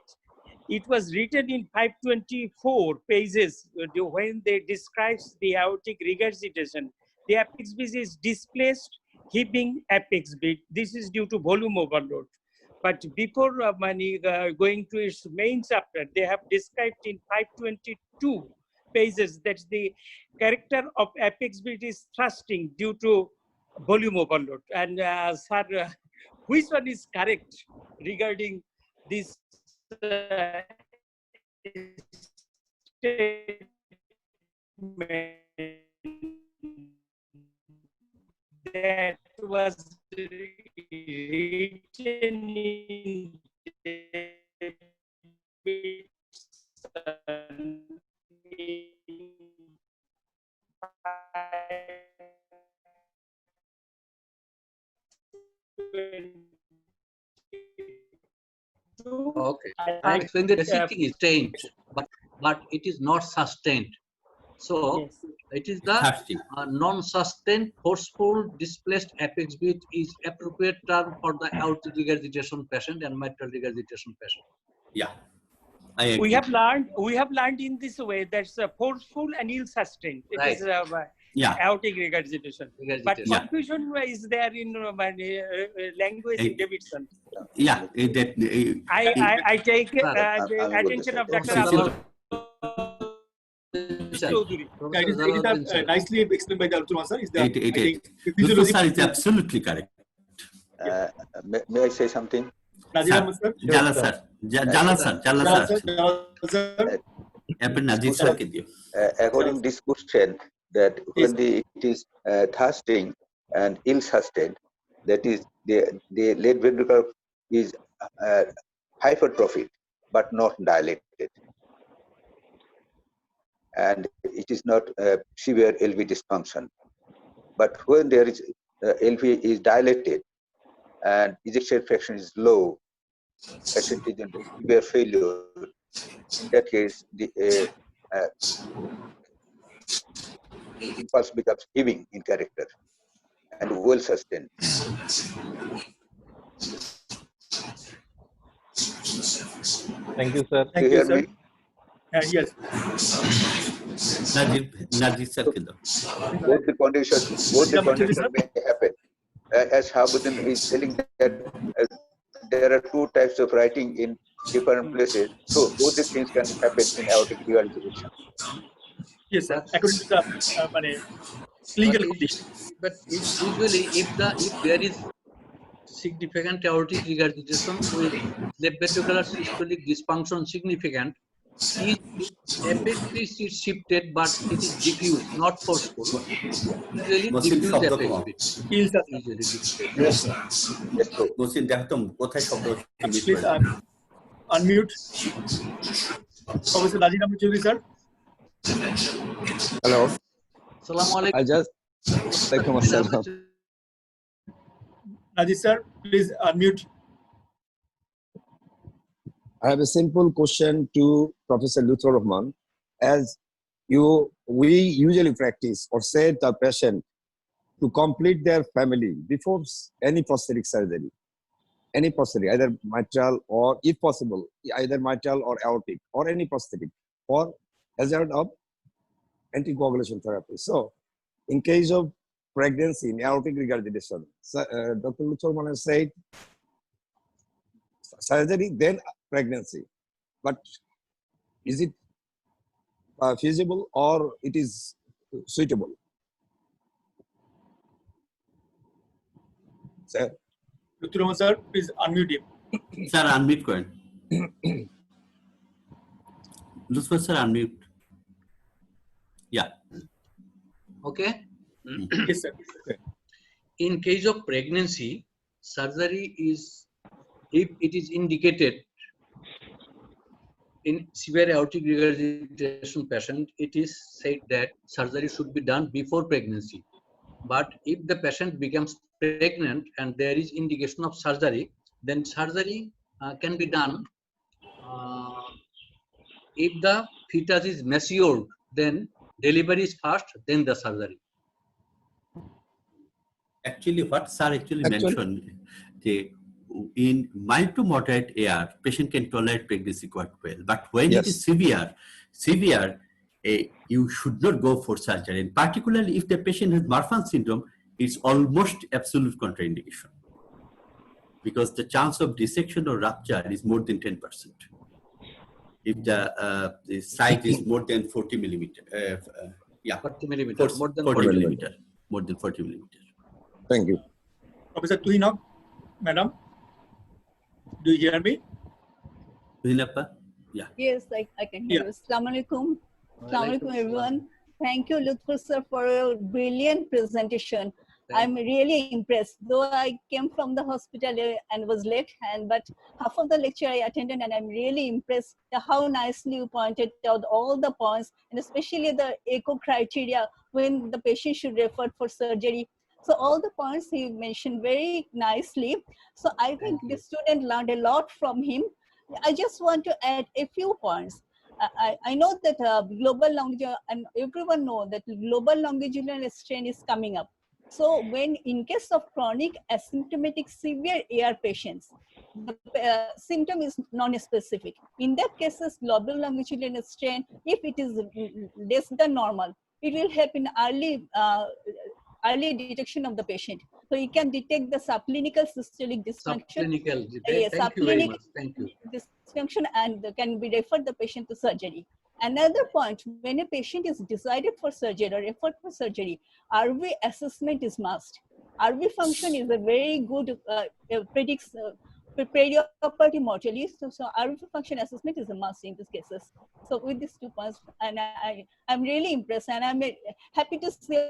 It was written in 524 pages when they describe the aortic regurgitation. The apex bit is displaced, heaving apex bit. This is due to volume overload. But before going to its main chapter, they have described in 522 pages that the character of apex bit is thrusting due to volume overload. And sir, which one is correct regarding this that was written in
Okay, I explained the basic thing is changed, but it is not sustained. So
yes.
it is the non-sustained, forceful, displaced apex bit is appropriate term for the aortic regurgitation patient and mitral regurgitation patient.
Yeah, I agree.
We have learned in this way that's forceful and ill sustained. It
Right.
is
Yeah.
aortic regurgitation. But
Regurgitation.
confusion is there in language in Davidson.
Yeah.
I take
Sir,
the attention of Dr.
Professor
Chaudhary.
It is nicely explained by the Dr. sir. Is the, I think, the
Lutful
physiology.
sir is absolutely correct.
May I say something?
Nazir sir.
Jala sir. Jala sir. Jala sir. Nazir sir ke diyo.
According to this question, that when it is thirsting and ill-sustained, that is the left ventricle is hypertrophied but not dilated, and it is not severe LV dysfunction. But when there is LV is dilated and ejection fraction is low, patient is in severe failure. In that case, the impulse becomes heaving in character and well sustained.
Thank you, sir.
Thank you, sir. Yes.
Nazir sir ke diyo.
Both the conditions may happen. As Habuddin is telling that there are two types of writing in different places, so both the things can happen in aortic regurgitation.
Yes, sir. According to the legal condition.
But usually, if there is significant aortic regurgitation with left ventricular systolic dysfunction significant, apex is shifted, but it is diffuse, not forceful. Usually diffuse apex.
Yes, sir.
Mosin দেখো কোথায় শব্দ
Please unmute. Professor Nazir Ahmed Chaudhary, sir.
Hello.
Assalamu alaikum.
I just Alaikum assalam.
Nazir sir, please unmute.
I have a simple question to Professor Lutfur Rahman. As we usually practice or say the patient to complete their family before any prosthetic surgery, either mitral or, if possible, either mitral or aortic or any prosthetic, or hazard of anticoagulation therapy. So, in case of pregnancy in aortic regurgitation, Dr. Lutfur Rahman has said surgery then pregnancy, but is it feasible or it is suitable? Sir.
Dr. Rahman, sir, please unmute him.
Sir, unmute করেন. Lutfur sir, unmute. Yeah.
Okay.
Yes, sir.
In case of pregnancy, surgery is, if it is indicated in severe aortic regurgitation patient, it is said that surgery should be done before pregnancy. But if the patient becomes pregnant and there is indication of surgery, then surgery can be done. If the fetus is matured, then delivery is first, then the surgery.
Actually, what sir mentioned, in mild to moderate AR, patient can tolerate pregnancy quite well. But when it is severe, you should not go for surgery. And particularly if the patient has Marfan syndrome, it's almost absolute contraindication, because the chance of dissection or rupture is more than 10%. If the site is more than 40 millimeter,
40 millimeter, more than
40 millimeter, more than 40 millimeter.
Thank you.
Professor Tuhinok, madam, do you hear me?
Tuhinappa? Yeah.
Yes, I can hear you. Assalamu alaikum. Assalamu alaikum, everyone. Thank you, Lutfur sir, for a brilliant presentation. I'm really impressed. Though I came from the hospital and was late, but half of the lecture I attended, and I'm really impressed how nicely you pointed out all the points, and especially the echo criteria when the patient should refer for surgery. So all the points he mentioned very nicely. So I think the student learned a lot from him. I just want to add a few points. I know that global longitudinal, and everyone knows that global longitudinal strain is coming up. So when in case of chronic asymptomatic severe AR patients, the symptom is non-specific. In that cases, global longitudinal strain, if it is less than normal, it will help in early detection of the patient. So you can detect the subclinical systolic dysfunction.
Subclinical.
Yes,
Thank you very
subclinical
much. Thank you.
dysfunction, and can be referred the patient to surgery. Another point, when a patient is decided for surgery or referred for surgery, RV assessment is must. RV function is a very good predicts perioperative mortality. So RV function assessment is a must in these cases. So with these 2 points, and I'm really impressed, and I'm happy to see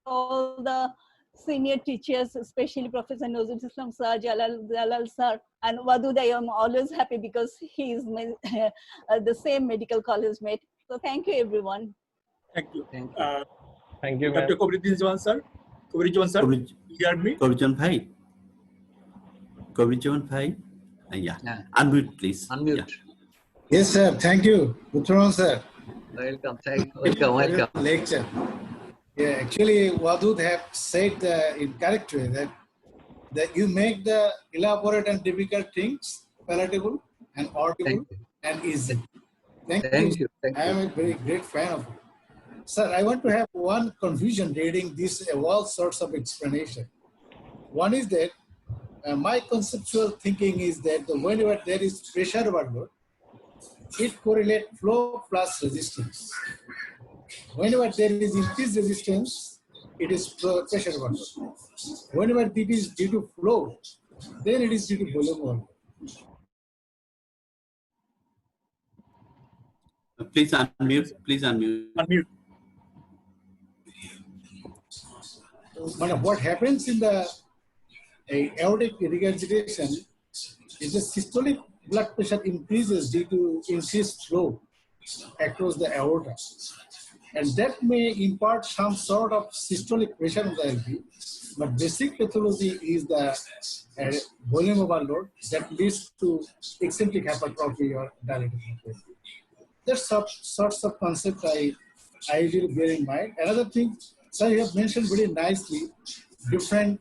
all the senior teachers, especially Professor Nozul Islam sir, Jalal sir, and Wadud. I am always happy because he is the same medical college mate. So thank you, everyone.
Thank you.
Thank you.
Thank you,
Dr. Kobrijaman sir. Kobrijaman sir, you hear me?
Kobrijaman Bhai. Yeah. Unmute, please.
Unmute.
Yeah.
Yes, sir. Thank you. Luthran sir.
Welcome. Welcome.
Lecture. Yeah, actually, Wadud have said in correct way that you make the elaborate and difficult things palatable and audible and easy. Thank you. I am a very great fan of it. Sir, I want to have one confusion reading this all sorts of explanation. One is that my conceptual thinking is that whenever there is pressure overload, it correlates flow plus resistance. Whenever there is increased resistance, it is pressure overload. Whenever it is due to flow, then it is due to volume overload.
Please unmute. Please unmute.
Unmute.
But what happens in the aortic regurgitation is the systolic blood pressure increases due to increased flow across the aorta. And that may impart some sort of systolic pressure on the LV, but basic pathology is the volume overload that leads to eccentric hypertrophy or dilated hypertrophy. That's sorts of concept I usually bear in mind. Another thing, sir, you have mentioned very nicely different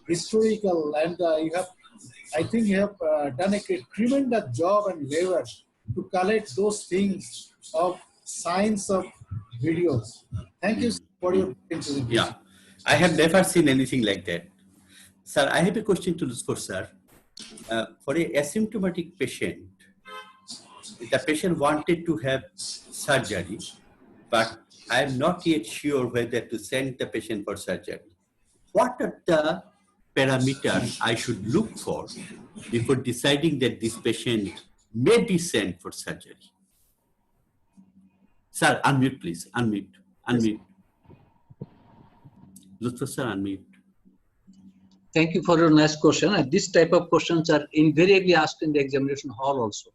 historical, and I think you have done a tremendous job and labor to collect those things of science of videos. Thank you for your presentation.
Yeah, I have never seen anything like that. Sir, I have a question to Lutfur sir. For a asymptomatic patient, the patient wanted to have surgery, but I am not yet sure whether to send the patient for surgery. What are the parameters I should look for before deciding that this patient may be sent for surgery? Sir, unmute, please. Unmute. Unmute. Lutfur sir, unmute.
Thank you for your nice question. And this type of questions are invariably asked in the examination hall also.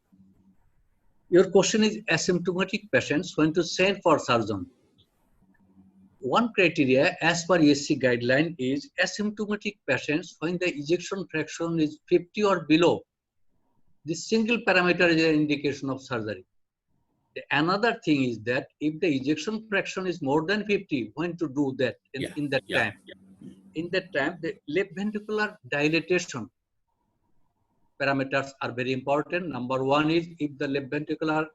Your question is asymptomatic patients when to send for surgeon. One criteria as per ESC guideline is asymptomatic patients when the ejection fraction is 50 or below. This single parameter is an indication of surgery. Another thing is that if the ejection fraction is more than 50, when to do that in that time? In that time, the left ventricular dilatation parameters are very important. Number one is if the left ventricular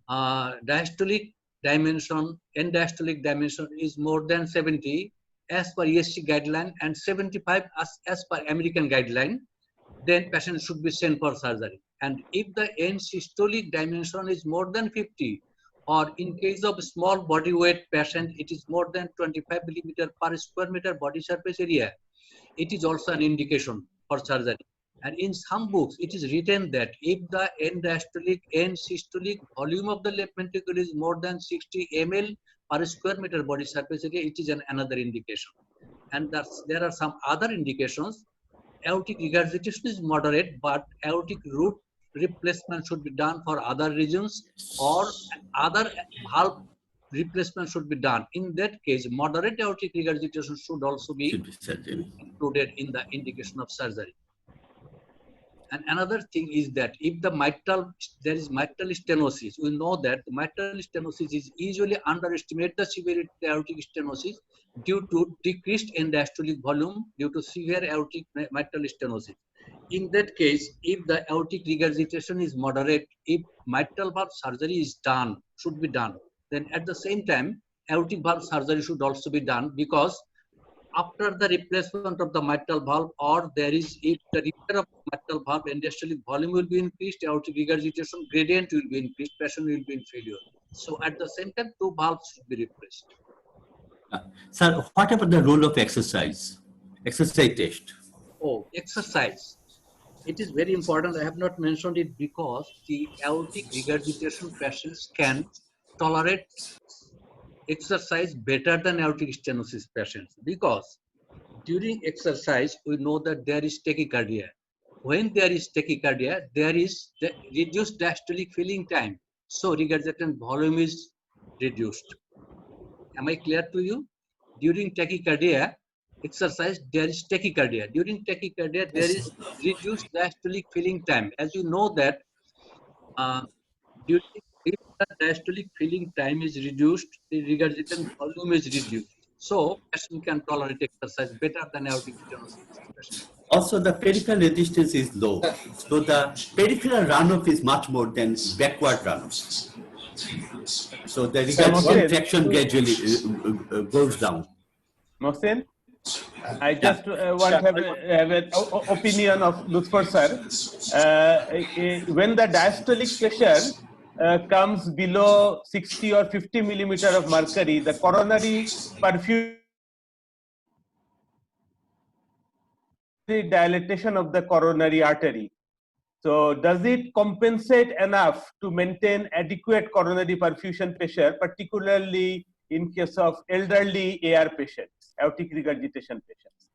diastolic dimension, end diastolic dimension is more than 70 as per ESC guideline and 75 as per American guideline, then patient should be sent for surgery. And if the end systolic dimension is more than 50, or in case of small body weight patient, it is more than 25 millimeter per square meter body surface area, it is also an indication for surgery. And in some books, it is written that if the end diastolic, end systolic volume of the left ventricle is more than 60 ml per square meter body surface area, it is another indication. And there are some other indications. Aortic regurgitation is moderate, but aortic root replacement should be done for other regions, or other valve replacement should be done. In that case, moderate aortic regurgitation should also be included in the indication of surgery. And another thing is that if there is mitral stenosis, we know that mitral stenosis is usually underestimate the severity of aortic stenosis due to decreased end diastolic volume due to severe aortic mitral stenosis. In that case, if the aortic regurgitation is moderate, if mitral valve surgery is done, should be done, then at the same time, aortic valve surgery should also be done, because after the replacement of the mitral valve, or there is, if the repair of mitral valve and diastolic volume will be increased, aortic regurgitation gradient will be increased, patient will be in failure. So at the same time, two valves should be replaced.
Sir, what about the role of exercise? Exercise test.
Oh, exercise. It is very important. I have not mentioned it because the aortic regurgitation patients can tolerate exercise better than aortic stenosis patients, because during exercise we know that there is tachycardia. When there is tachycardia, there is the reduced diastolic filling time, so regurgitant volume is reduced. Am I clear to you? During tachycardia exercise, there is tachycardia. During tachycardia, there is reduced diastolic filling time. As you know that during if the diastolic filling time is reduced, the regurgitant volume is reduced. So patient can tolerate exercise better than aortic stenosis.
Also, the peripheral resistance is low. So the peripheral runoff is much more than backward runoff. So the regurgitant fraction gradually goes down.
Mohsen, I just want to have an opinion of Lutfur sir. When the diastolic pressure comes below 60 or 50 millimeter of mercury, the coronary perfusion, dilatation of the coronary artery. So does it compensate enough to maintain adequate coronary perfusion pressure, particularly in case of elderly AR patients, aortic regurgitation patients?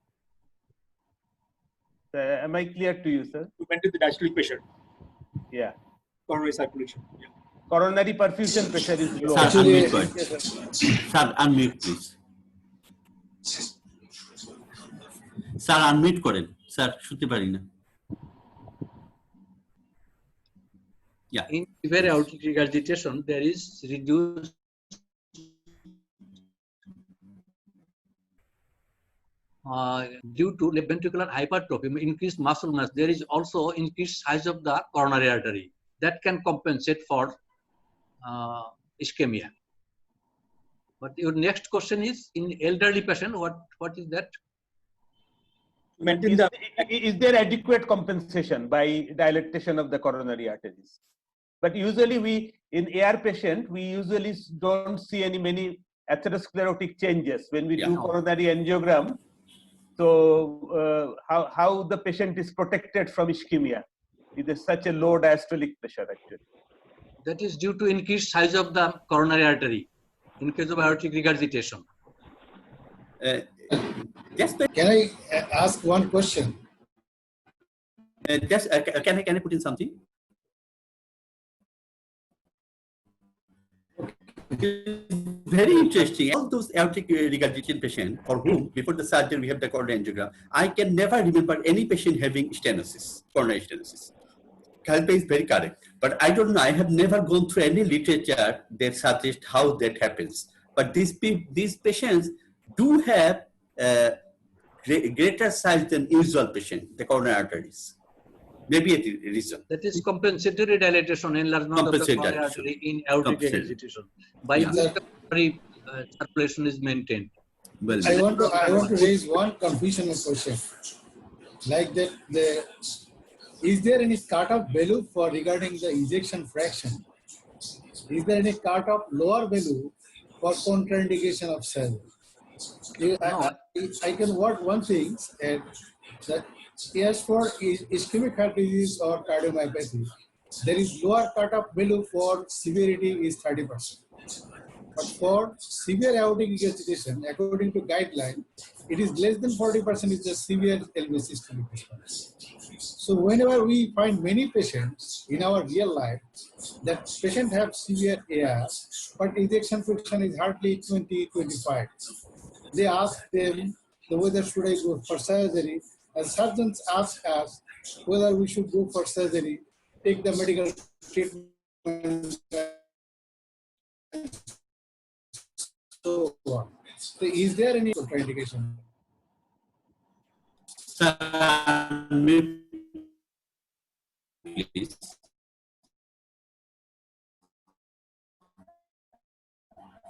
Am I clear to you, sir?
To maintain the diastolic pressure.
Yeah.
Coronary circulation. Yeah.
Coronary perfusion pressure is low.
Sir, unmute, sir, unmute, please. Sir, unmute করেন sir শুনতে পারি না
In severe aortic regurgitation, there is reduced due to left ventricular hypertrophy, increased muscle mass. There is also increased size of the coronary artery that can compensate for ischemia. But your next question is, in elderly patient, what is that?
Is there adequate compensation by dilatation of the coronary arteries? But usually in AR patient, we usually don't see many atherosclerotic changes when we do coronary angiogram. So how the patient is protected from ischemia? It is such a low diastolic pressure actually.
That is due to increased size of the coronary artery in case of aortic regurgitation.
Can I ask one question?
Can I put in something? Very interesting. All those aortic regurgitation patients for whom before the surgery we have the coronary angiogram, I can never remember any patient having stenosis, coronary stenosis. Kalpe is very correct, but I don't know. I have never gone through any literature that suggests how that happens. But these patients do have greater size than usual patient, the coronary arteries. Maybe a reason.
That is compensatory dilatation, enlargement of the coronary artery in aortic regurgitation, by which the coronary circulation is maintained.
Well, I want to raise one confusion question. Like that, is there any cutoff value for regarding the ejection fraction? Is there any cutoff lower value for contraindication of cell? I can work one thing that yes, for ischemic heart disease or cardiomyopathy, there is lower cutoff value for severity is 30%. But for severe aortic regurgitation, according to guideline, it is less than 40% is the severe LV systemic response. So whenever we find many patients in our real life, that patient have severe AR, but ejection fraction is hardly 20-25. They ask them whether should I go for surgery, and surgeons ask us whether we should go for surgery, take the medical treatment, so on. So is there any contraindication?
Please.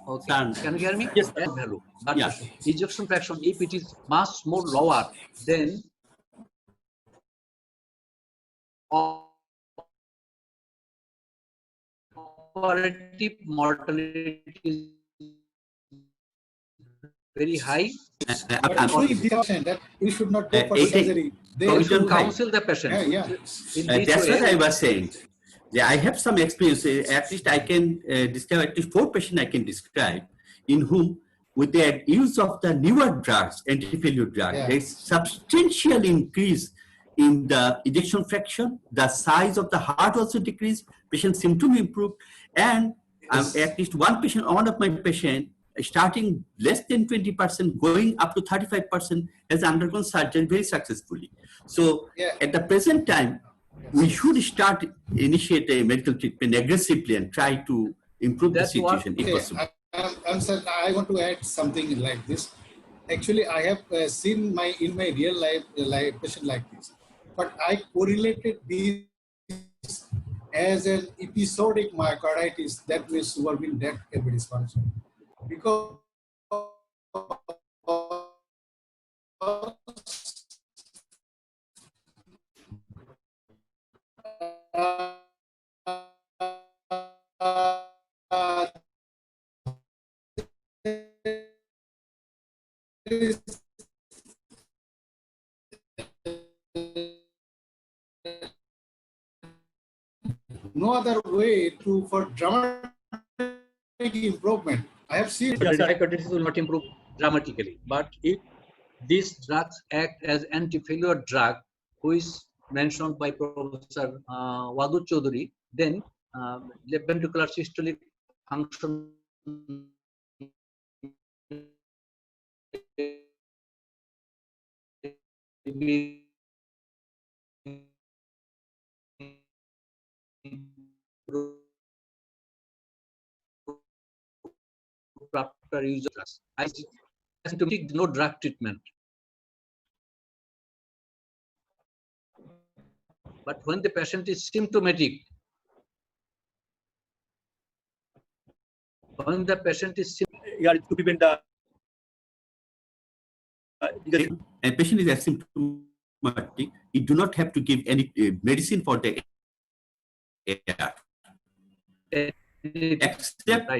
Okay.
Sun.
Can you hear me?
Yes,
That value. But
Yeah.
ejection fraction, if it is much more lower, then operative mortality is very high.
But actually, that we should not go for surgery. They
Commission
should
Bhai.
Counsel the patient.
Yeah.
In this
That's
way,
what I was saying. Yeah, I have some experience. At least I can describe at least 4 patients I can describe in whom, with the use of the newer drugs, anti-failure drugs,
Yeah.
there is substantial increase in the ejection fraction. The size of the heart also decreased. Patient symptom improved, and at least one of my patient, starting less than 20%, going up to 35%, has undergone surgery very successfully. So at the present time, we should initiate a medical treatment aggressively and try to improve the situation if possible.
I want to add something like this. Actually, I have seen in my real life patient like this, but I correlated this as an episodic myocarditis that may supervene that LV dysfunction, because no other way for dramatic improvement. I have seen
myocarditis will not improve dramatically. But if these drugs act as anti-failure drug, who is mentioned by Professor Wadud Chaudhary, then left ventricular systolic function after use of drugs. Asymptomatic, no drug treatment. But when the patient is symptomatic,
to prevent the
a patient is asymptomatic, you do not have to give any medicine for the AR.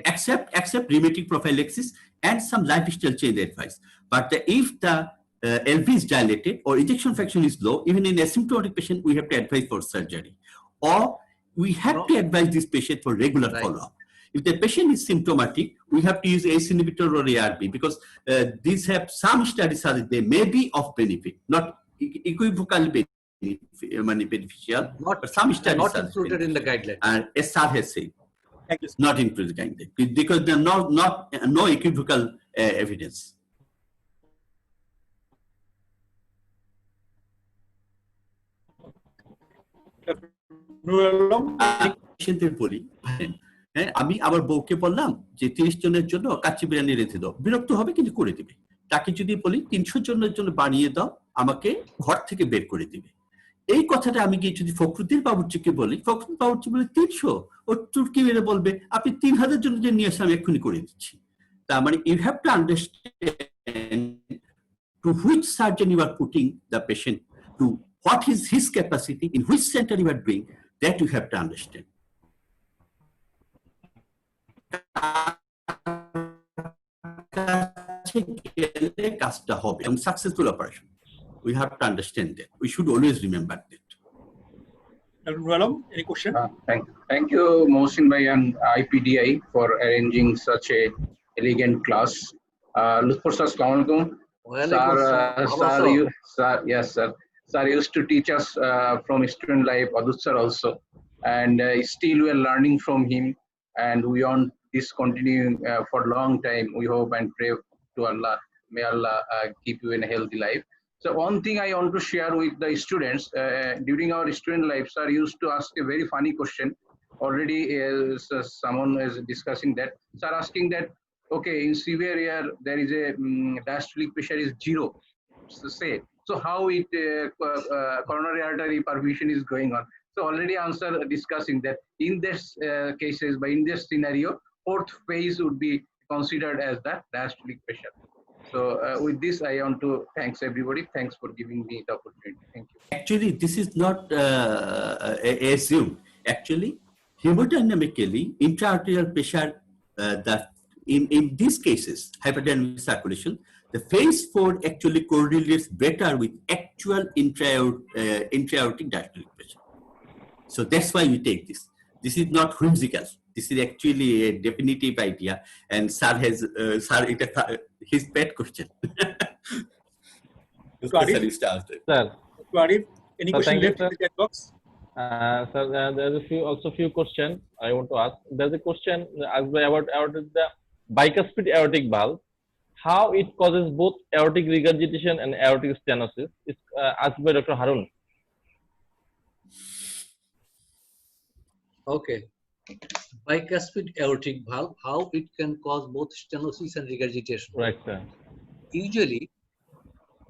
Except rheumatic prophylaxis and some lifestyle change advice. But if the LV is dilated or ejection fraction is low, even in asymptomatic patient, we have to advise for surgery. Or we have to advise this patient for regular follow-up. If the patient is symptomatic, we have to use ACE inhibitor or ARB, because these have some studies that they may be of benefit, not equivocally beneficial, but some studies
not included in the guidelines.
And SR has said not included in the guideline because there are no equivocal evidence. বলি আমি আমার বউকে বললাম যে 30 জনের জন্য কাচ্চি বিরিয়ানি রেঁধে দাও, বিরক্ত হবে কিন্তু করে দিবে। তাকে যদি বলি 300 জনের জন্য বানিয়ে দাও, আমাকে ঘর থেকে বের করে দিবে। এই কথাটা আমি গিয়ে যদি ফখরুদ্দিন বাবুর্চিকে বলি, ফখরুদ্দিন বাবুর্চি বলে 300, ও তুর্কি মেরে বলবে আপনি 3000 জনের জন্য নিয়ে আসলে আমি এক্ষুনি করে দিচ্ছি। তার মানে you have to understand to which surgeon you are putting the patient, to what is his capacity, in which center you are doing, that you have to understand. Successful operation. We have to understand that. We should always remember that.
Any question?
Thank you, Mohsin Bhai and IPDI for arranging such a elegant class. Lutfur sir, assalamualaikum. Yes, sir. Sir used to teach us from student life, Adut sir also, and still we are learning from him, and we want this continuing for a long time. We hope and pray to Allah. May Allah keep you in a healthy life. So one thing I want to share with the students, during our student life, sir used to ask a very funny question. Already someone is discussing that. Sir asking that, okay, in severe air, there is a diastolic pressure is 0, so say. So how it coronary artery perfusion is going on? So already answer discussing that in this cases, but in this scenario, fourth phase would be considered as the diastolic pressure. So with this, I want to thanks everybody. Thanks for giving me the opportunity. Thank you.
Actually, this is not assumed. Actually, hemodynamically, intra-arterial pressure, in these cases, hyperdynamic circulation, the phase 4 actually correlates better with actual intra-aortic diastolic pressure. So that's why we take this. This is not whimsical. This is actually a definitive idea. And sir has his pet question.
Sir.
Any question left in the chat box?
Sir, there's a few questions I want to ask. There's a question asked about the bicuspid aortic valve, how it causes both aortic regurgitation and aortic stenosis. It's asked by Dr. Harun.
Okay. Bicuspid aortic valve, how it can cause both stenosis and regurgitation.
Right, sir.
Usually,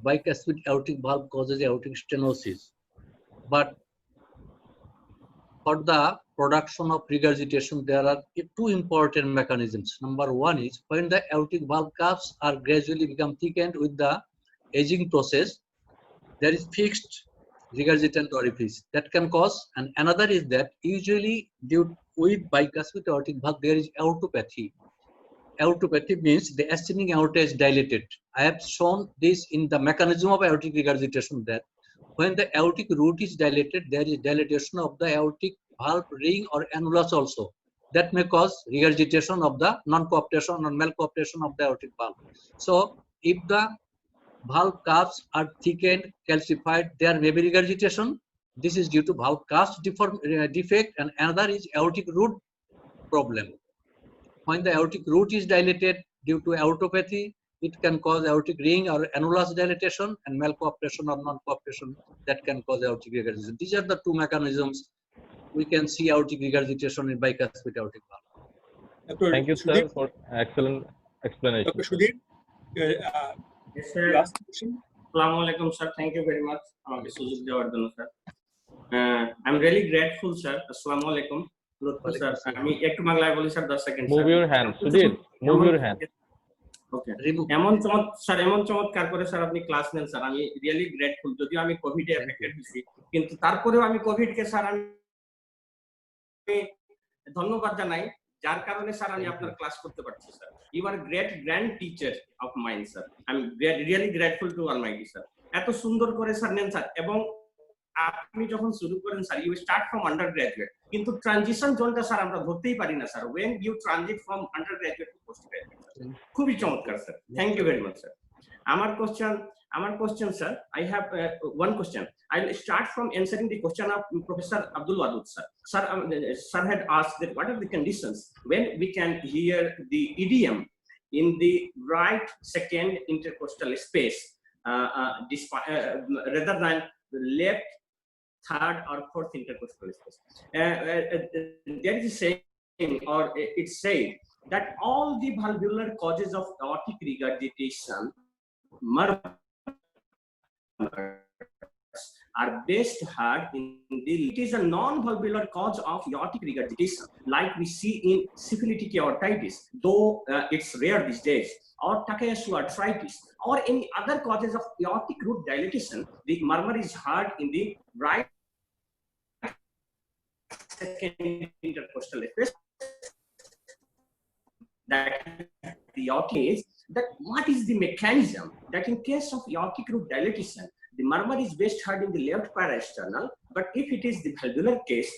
bicuspid aortic valve causes aortic stenosis, but for the production of regurgitation, there are two important mechanisms. Number one is when the aortic valve cuffs are gradually become thickened with the aging process, there is fixed regurgitant orifice that can cause, and another is that usually due with bicuspid aortic valve there is aortopathy. Aortopathy means the ascending aorta is dilated. I have shown this in the mechanism of aortic regurgitation that when the aortic root is dilated, there is dilatation of the aortic valve ring or annulus also. That may cause regurgitation of the non-cooptation or malcooptation of the aortic valve. So if the valve cuffs are thickened, calcified, there may be regurgitation. This is due to valve cuffs defect, and another is aortic root problem. When the aortic root is dilated due to aortopathy, it can cause aortic ring or annulus dilatation, and malcooptation or non-cooptation that can cause aortic regurgitation. These are the two mechanisms we can see aortic regurgitation in bicuspid aortic valve.
Thank you, sir, for excellent explanation.
Dr. Sudhir,
yes, sir.
last question.
Assalamu alaikum, sir. Thank you very much. I'm really grateful, sir. Assalamu alaikum. Sir, আমি একটু বাংলায় বলি sir 10 second
Move your hand, Sudhir. Move your hand.
ওকে এমন চমৎকার করে sir আপনি class নেন sir, আমি রিয়েলি গ্রেটফুল। যদিও আমি কোভিডে এফেক্টেড হয়েছি, কিন্তু তারপরেও আমি কোভিড কে স্যার আমি ধন্যবাদ জানাই, যার কারণে স্যার আমি আপনার ক্লাস করতে পারছি sir. You are great grand teacher of mind sir. I am really grateful to almighty sir. এত সুন্দর করে স্যার নেন স্যার, এবং আপনি যখন শুরু করেন sir you start from undergraduate, কিন্তু ট্রানজিশন জোনটা স্যার আমরা ধরতেই পারি না sir, when you transit from undergraduate to postgraduate. খুবই চমৎকার sir, thank you very much sir. আমার question sir, I have one question. I'll start from answering the question of Professor Abdul Wadud sir. Sir had asked that what are the conditions when we can hear the idiom in the right second intercostal space rather than the left third or fourth intercostal space. There is a saying, or it's said, that all the valvular causes of aortic regurgitation are best heard in the, it is a non-valvular cause of aortic regurgitation, like we see in syphilitic aortitis, though it's rare these days, or Takayasu arthritis, or any other causes of aortic root dilatation. The murmur is heard in the right second intercostal space. That the aortic is that what is the mechanism that in case of aortic root dilatation, the murmur is best heard in the left parasternal, but if it is the valvular case,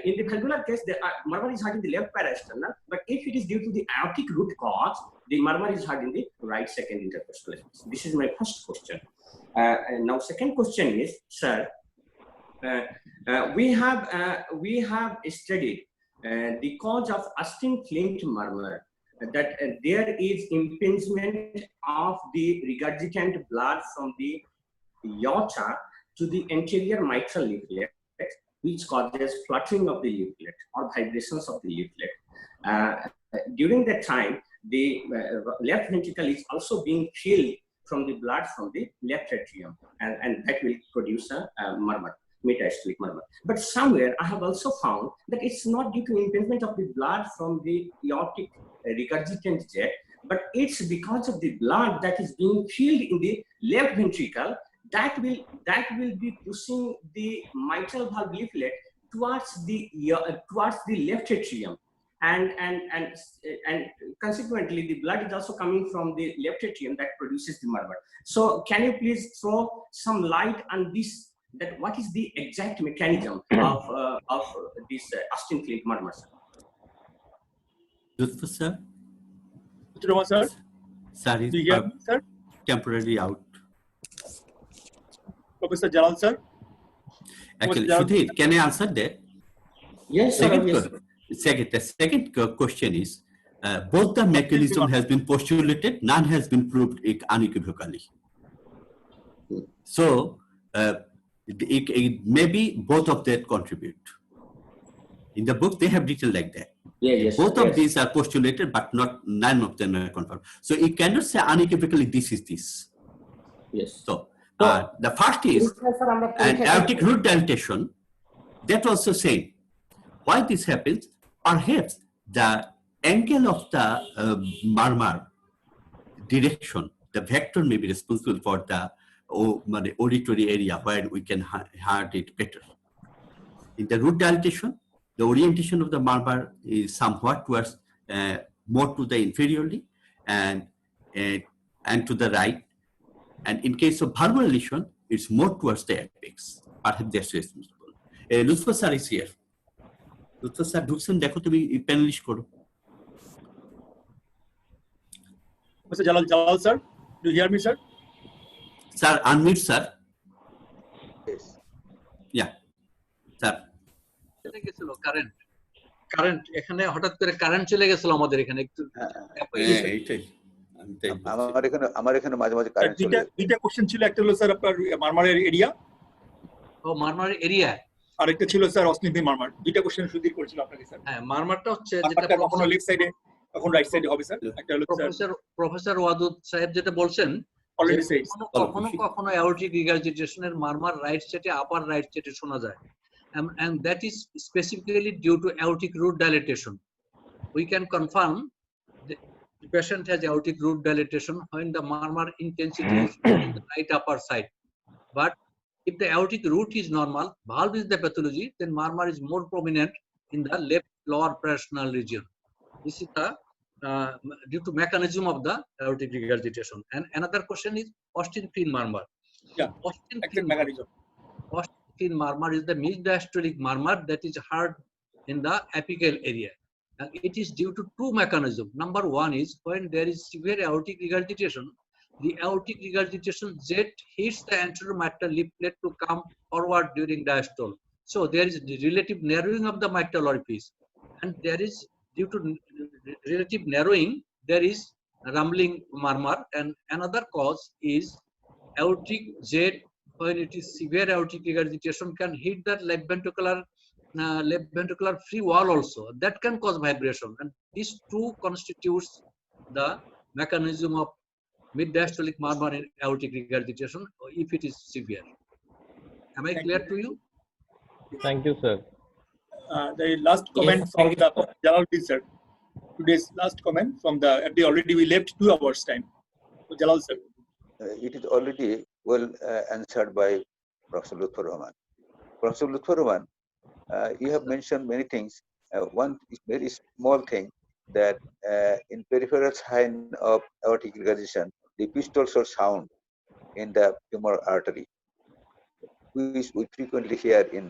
in the valvular case, the murmur is heard in the left parasternal, but if it is due to the aortic root cause, the murmur is heard in the right second intercostal space. This is my first question. And now second question is, sir, we have studied the cause of Austin-Flint murmur, that there is impingement of the regurgitant blood from the aorta to the anterior mitral leaflet, which causes fluttering of the leaflet or vibrations of the leaflet. During that time, the left ventricle is also being filled from the blood from the left atrium, and that will produce a murmur. mid-diastolic murmur. But somewhere I have also found that it's not due to impingement of the blood from the aortic regurgitant jet, but it's because of the blood that is being filled in the left ventricle that will be pushing the mitral valve leaflet towards the left atrium, and consequently the blood is also coming from the left atrium that produces the murmur. So can you please throw some light on this, that what is the exact mechanism of this Austin-Flint murmur?
Lutfur sir?
Sir?
Sir is
Do you hear me, sir?
temporarily out.
Professor Jalal, sir?
Actually, Sudhir, can I answer that?
Yes, sir.
The second question is, both the mechanism has been postulated, none has been proved unequivocally. So, maybe both of that contribute. In the book, they have written like that. Both of these are postulated, but none of them are confirmed. So, you cannot say unequivocally this is this.
Yes.
So, the first is an aortic root dilatation. That also same. Why this happens? Perhaps the angle of the murmur direction, the vector may be responsible for the auditory area where we can hear it better. In the root dilatation, the orientation of the murmur is somewhat towards more to the inferiorly and to the right. And in case of valvular lesion, it's more towards the apex. Perhaps that's responsible. Lutfur sir is here. Lutfur sir, ঢুকছেন দেখো তুমি panelist করো.
Mr. Jalal, sir, do you hear me, sir?
Sir, unmute, sir.
Yes.
Yeah, sir.
চলে গেছিল current এখানে হঠাৎ করে current চলে গেছিল আমাদের এখানে একটু
এইটাই
আমার এখানে মাঝে মাঝে কারেন্ট চলে যায়।
দুইটা কোশ্চেন ছিল, একটা হলো স্যার আপনার মারমারের এরিয়া,
মারমার এরিয়া,
আর একটা ছিল স্যার অস্টিন মারমার। দুইটা কোশ্চেন সুদীর করেছিল আপনাকে স্যার।
হ্যাঁ, মারমারটা হচ্ছে
যেটা কখনো লেফট সাইডে কখনো রাইট সাইডে হবে স্যার। একটা হলো
প্রফেসর ওয়াদুদ সাহেব যেটা বলছেন,
অলরেডি সেড
কখনো অ্যাওর্টিক রিগারজিটেশনের মারমার রাইট সাইডে আপার রাইট সাইডে শোনা যায়, and that is specifically due to aortic root dilatation. We can confirm the patient has aortic root dilatation when the murmur intensity is in the right upper side. But if the aortic root is normal, valve is the pathology, then murmur is more prominent in the left lower parasternal region. This is the due to mechanism of the aortic regurgitation. And another question is Austin-Flint murmur.
Yeah, Austin-Flint mechanism.
Austin-Flint murmur is the mid-diastolic murmur that is heard in the apical area. And it is due to two mechanisms. Number one is when there is severe aortic regurgitation, the aortic regurgitation jet hits the anterior mitral leaflet to come forward during diastole. So there is the relative narrowing of the mitral orifice, and there is due to relative narrowing there is rumbling murmur. And another cause is aortic jet, when it is severe aortic regurgitation, can hit the left ventricular free wall also. That can cause vibration, and these two constitutes the mechanism of mid-diastolic murmur in aortic regurgitation if it is severe. Am I clear to you?
Thank you, sir.
The last comment from the Jalaluddin sir. Today's last comment from the already we left 2 hours time. So Jalal sir.
It is already well answered by Professor Lutfur Rahman. Professor Lutfur Rahman, you have mentioned many things. One is very small thing, that in peripheral sign of aortic regurgitation, the pistol short sound in the femoral artery, which we frequently hear in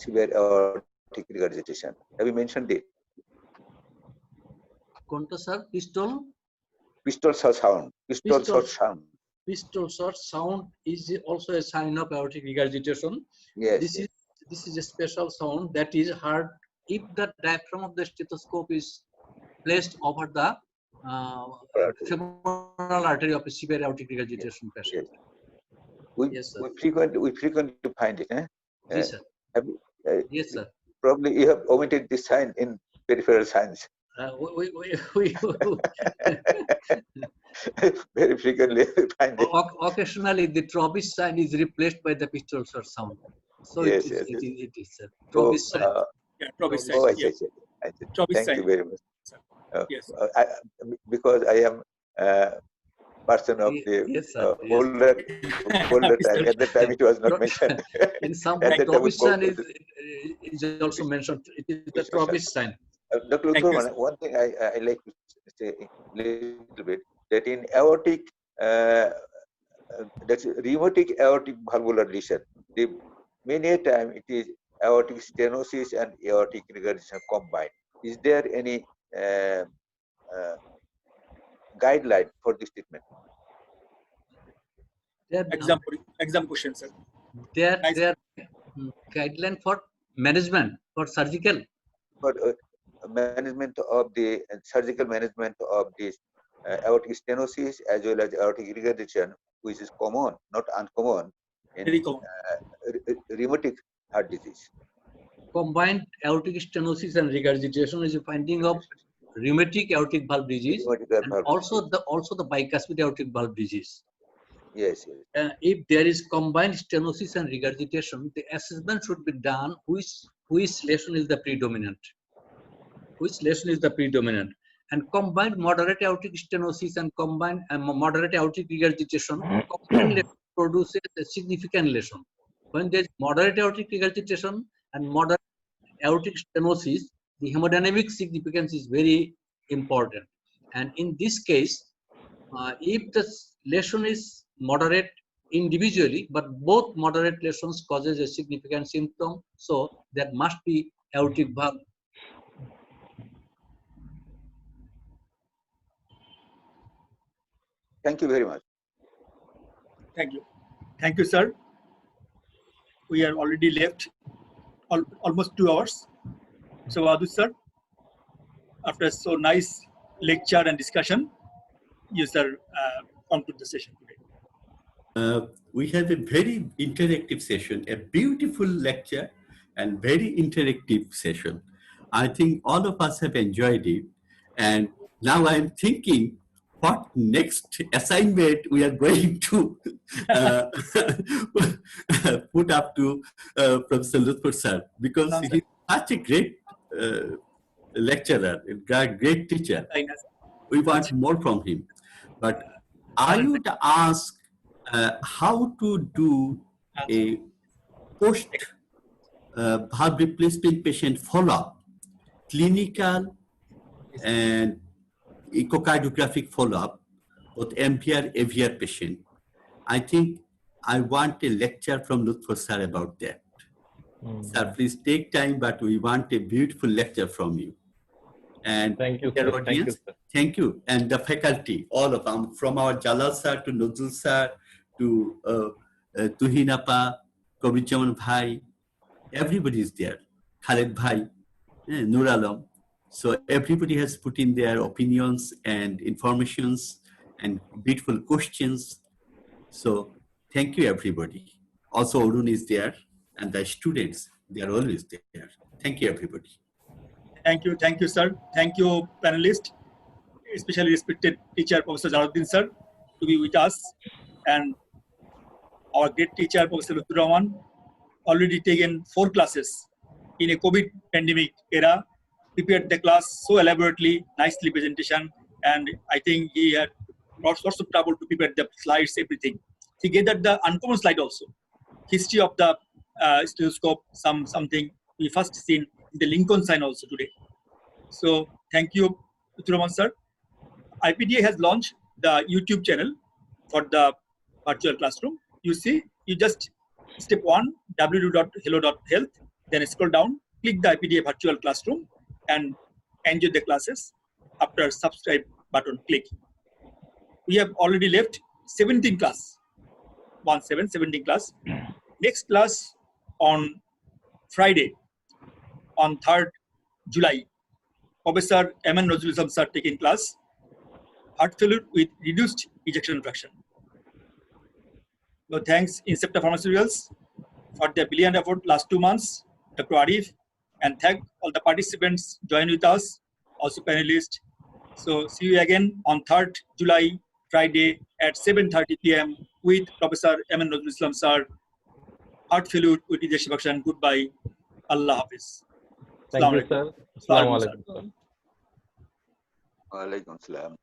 severe aortic regurgitation. Have you mentioned it?
Konta sir, pistol
short sound. Pistol short sound.
Pistol short sound is also a sign of aortic regurgitation.
Yes.
This is a special sound that is heard if the diaphragm of the stethoscope is placed over the femoral artery of a severe aortic regurgitation patient.
Yes. We frequently find it.
Yes, sir. Yes, sir.
Probably you have omitted this sign in peripheral signs.
We
Very frequently we find it.
occasionally the Trobis sign is replaced by the pistols or sound. So
Yes,
it
yes,
is,
yes.
it is
So,
Trobis sign.
Yeah, Trobis sign.
oh, I
Yeah.
see. I see.
Trobis
Thank
sign.
you very much.
Yes.
Because I am person of the
Yes, sir.
older time. At that time, it was not mentioned.
In some
At that time,
Trobis sign is also mentioned. It is the Trobis sign.
Dr.
Thank you,
Uthman, one thing I like to say a little bit, that in aortic, that's rheumatic aortic valvular lesion, many a time it is aortic stenosis and aortic regurgitation combined. Is there any guideline for this treatment?
Exam question, sir.
There guideline for management, for surgical.
For management of the surgical management of this aortic stenosis as well as aortic regurgitation, which is common, not uncommon, in
Very common.
rheumatic heart disease.
Combined aortic stenosis and regurgitation is a finding of rheumatic aortic valve disease, and also the bicuspid aortic valve disease.
Yes, yes.
If there is combined stenosis and regurgitation, the assessment should be done which lesion is the predominant. Which lesion is the predominant? And combined moderate aortic stenosis and combined moderate aortic regurgitation, combined lesion produces a significant lesion. When there is moderate aortic regurgitation and moderate aortic stenosis, the hemodynamic significance is very important. And in this case, if the lesion is moderate individually, but both moderate lesions causes a significant symptom, so that must be aortic valve.
Thank you very much.
Thank you. Thank you, sir. We are already left almost 2 hours. So, Adu sir, after so nice lecture and discussion, you sir conclude the session today.
We had a very interactive session, a beautiful lecture and very interactive session. I think all of us have enjoyed it. And now I'm thinking what next assignment we are going to put up to Professor Lutfur sir, because he's such a great lecturer, a great teacher. We want more from him. But I would ask how to do a post valve replacement patient follow-up, clinical and echocardiographic follow-up with MVR, AVR patient. I think I want a lecture from Lutfur sir about that. Sir, please take time, but we want a beautiful lecture from you. And
thank you,
dear
sir.
audience, thank you. And the faculty, all of them, from our Jalal sir to Nuzul sir to Tuhinapa, Kobirjaman Bhai, everybody is there. Khaled Bhai, Nur Alam. So everybody has put in their opinions and informations and beautiful questions. So thank you, everybody. Also, Arun is there, and the students, they are always there. Thank you, everybody.
Thank you, sir. Thank you, panelists, especially respected teacher, Professor Jalaluddin sir, to be with us, and our great teacher, Professor Lutfur Rahman, already taken 4 classes in a COVID pandemic era, prepared the class so elaborately, nicely presentation, and I think he had lots of trouble to prepare the slides, everything. He gathered the uncommon slide also, history of the stethoscope, something we first seen in the Lincoln sign also today. So thank you, Lutfur Rahman sir. IPDA has launched the YouTube channel for the virtual classroom. You see, you just step 1, www.hello.health, then scroll down, click the IPDA virtual classroom and enjoy the classes. After subscribe button, click. We have already left 17 class, 17 class. Next class on Friday, on 3rd July, Professor M.N. Nazrul Islam sir taking class, heart failure with reduced ejection fraction. So thanks Incepta Pharmaceuticals for their brilliant effort last 2 months, Dr. Arif, and thank all the participants join with us also panelists. So see you again on 3rd July, Friday at 7:30 p.m. with Professor M.N. Nazrul Islam sir. Heartfelt with Idris Bakshan. Goodbye. Allah Hafiz.
Thank you, sir. Assalamu alaikum, sir.
Walaikum salam.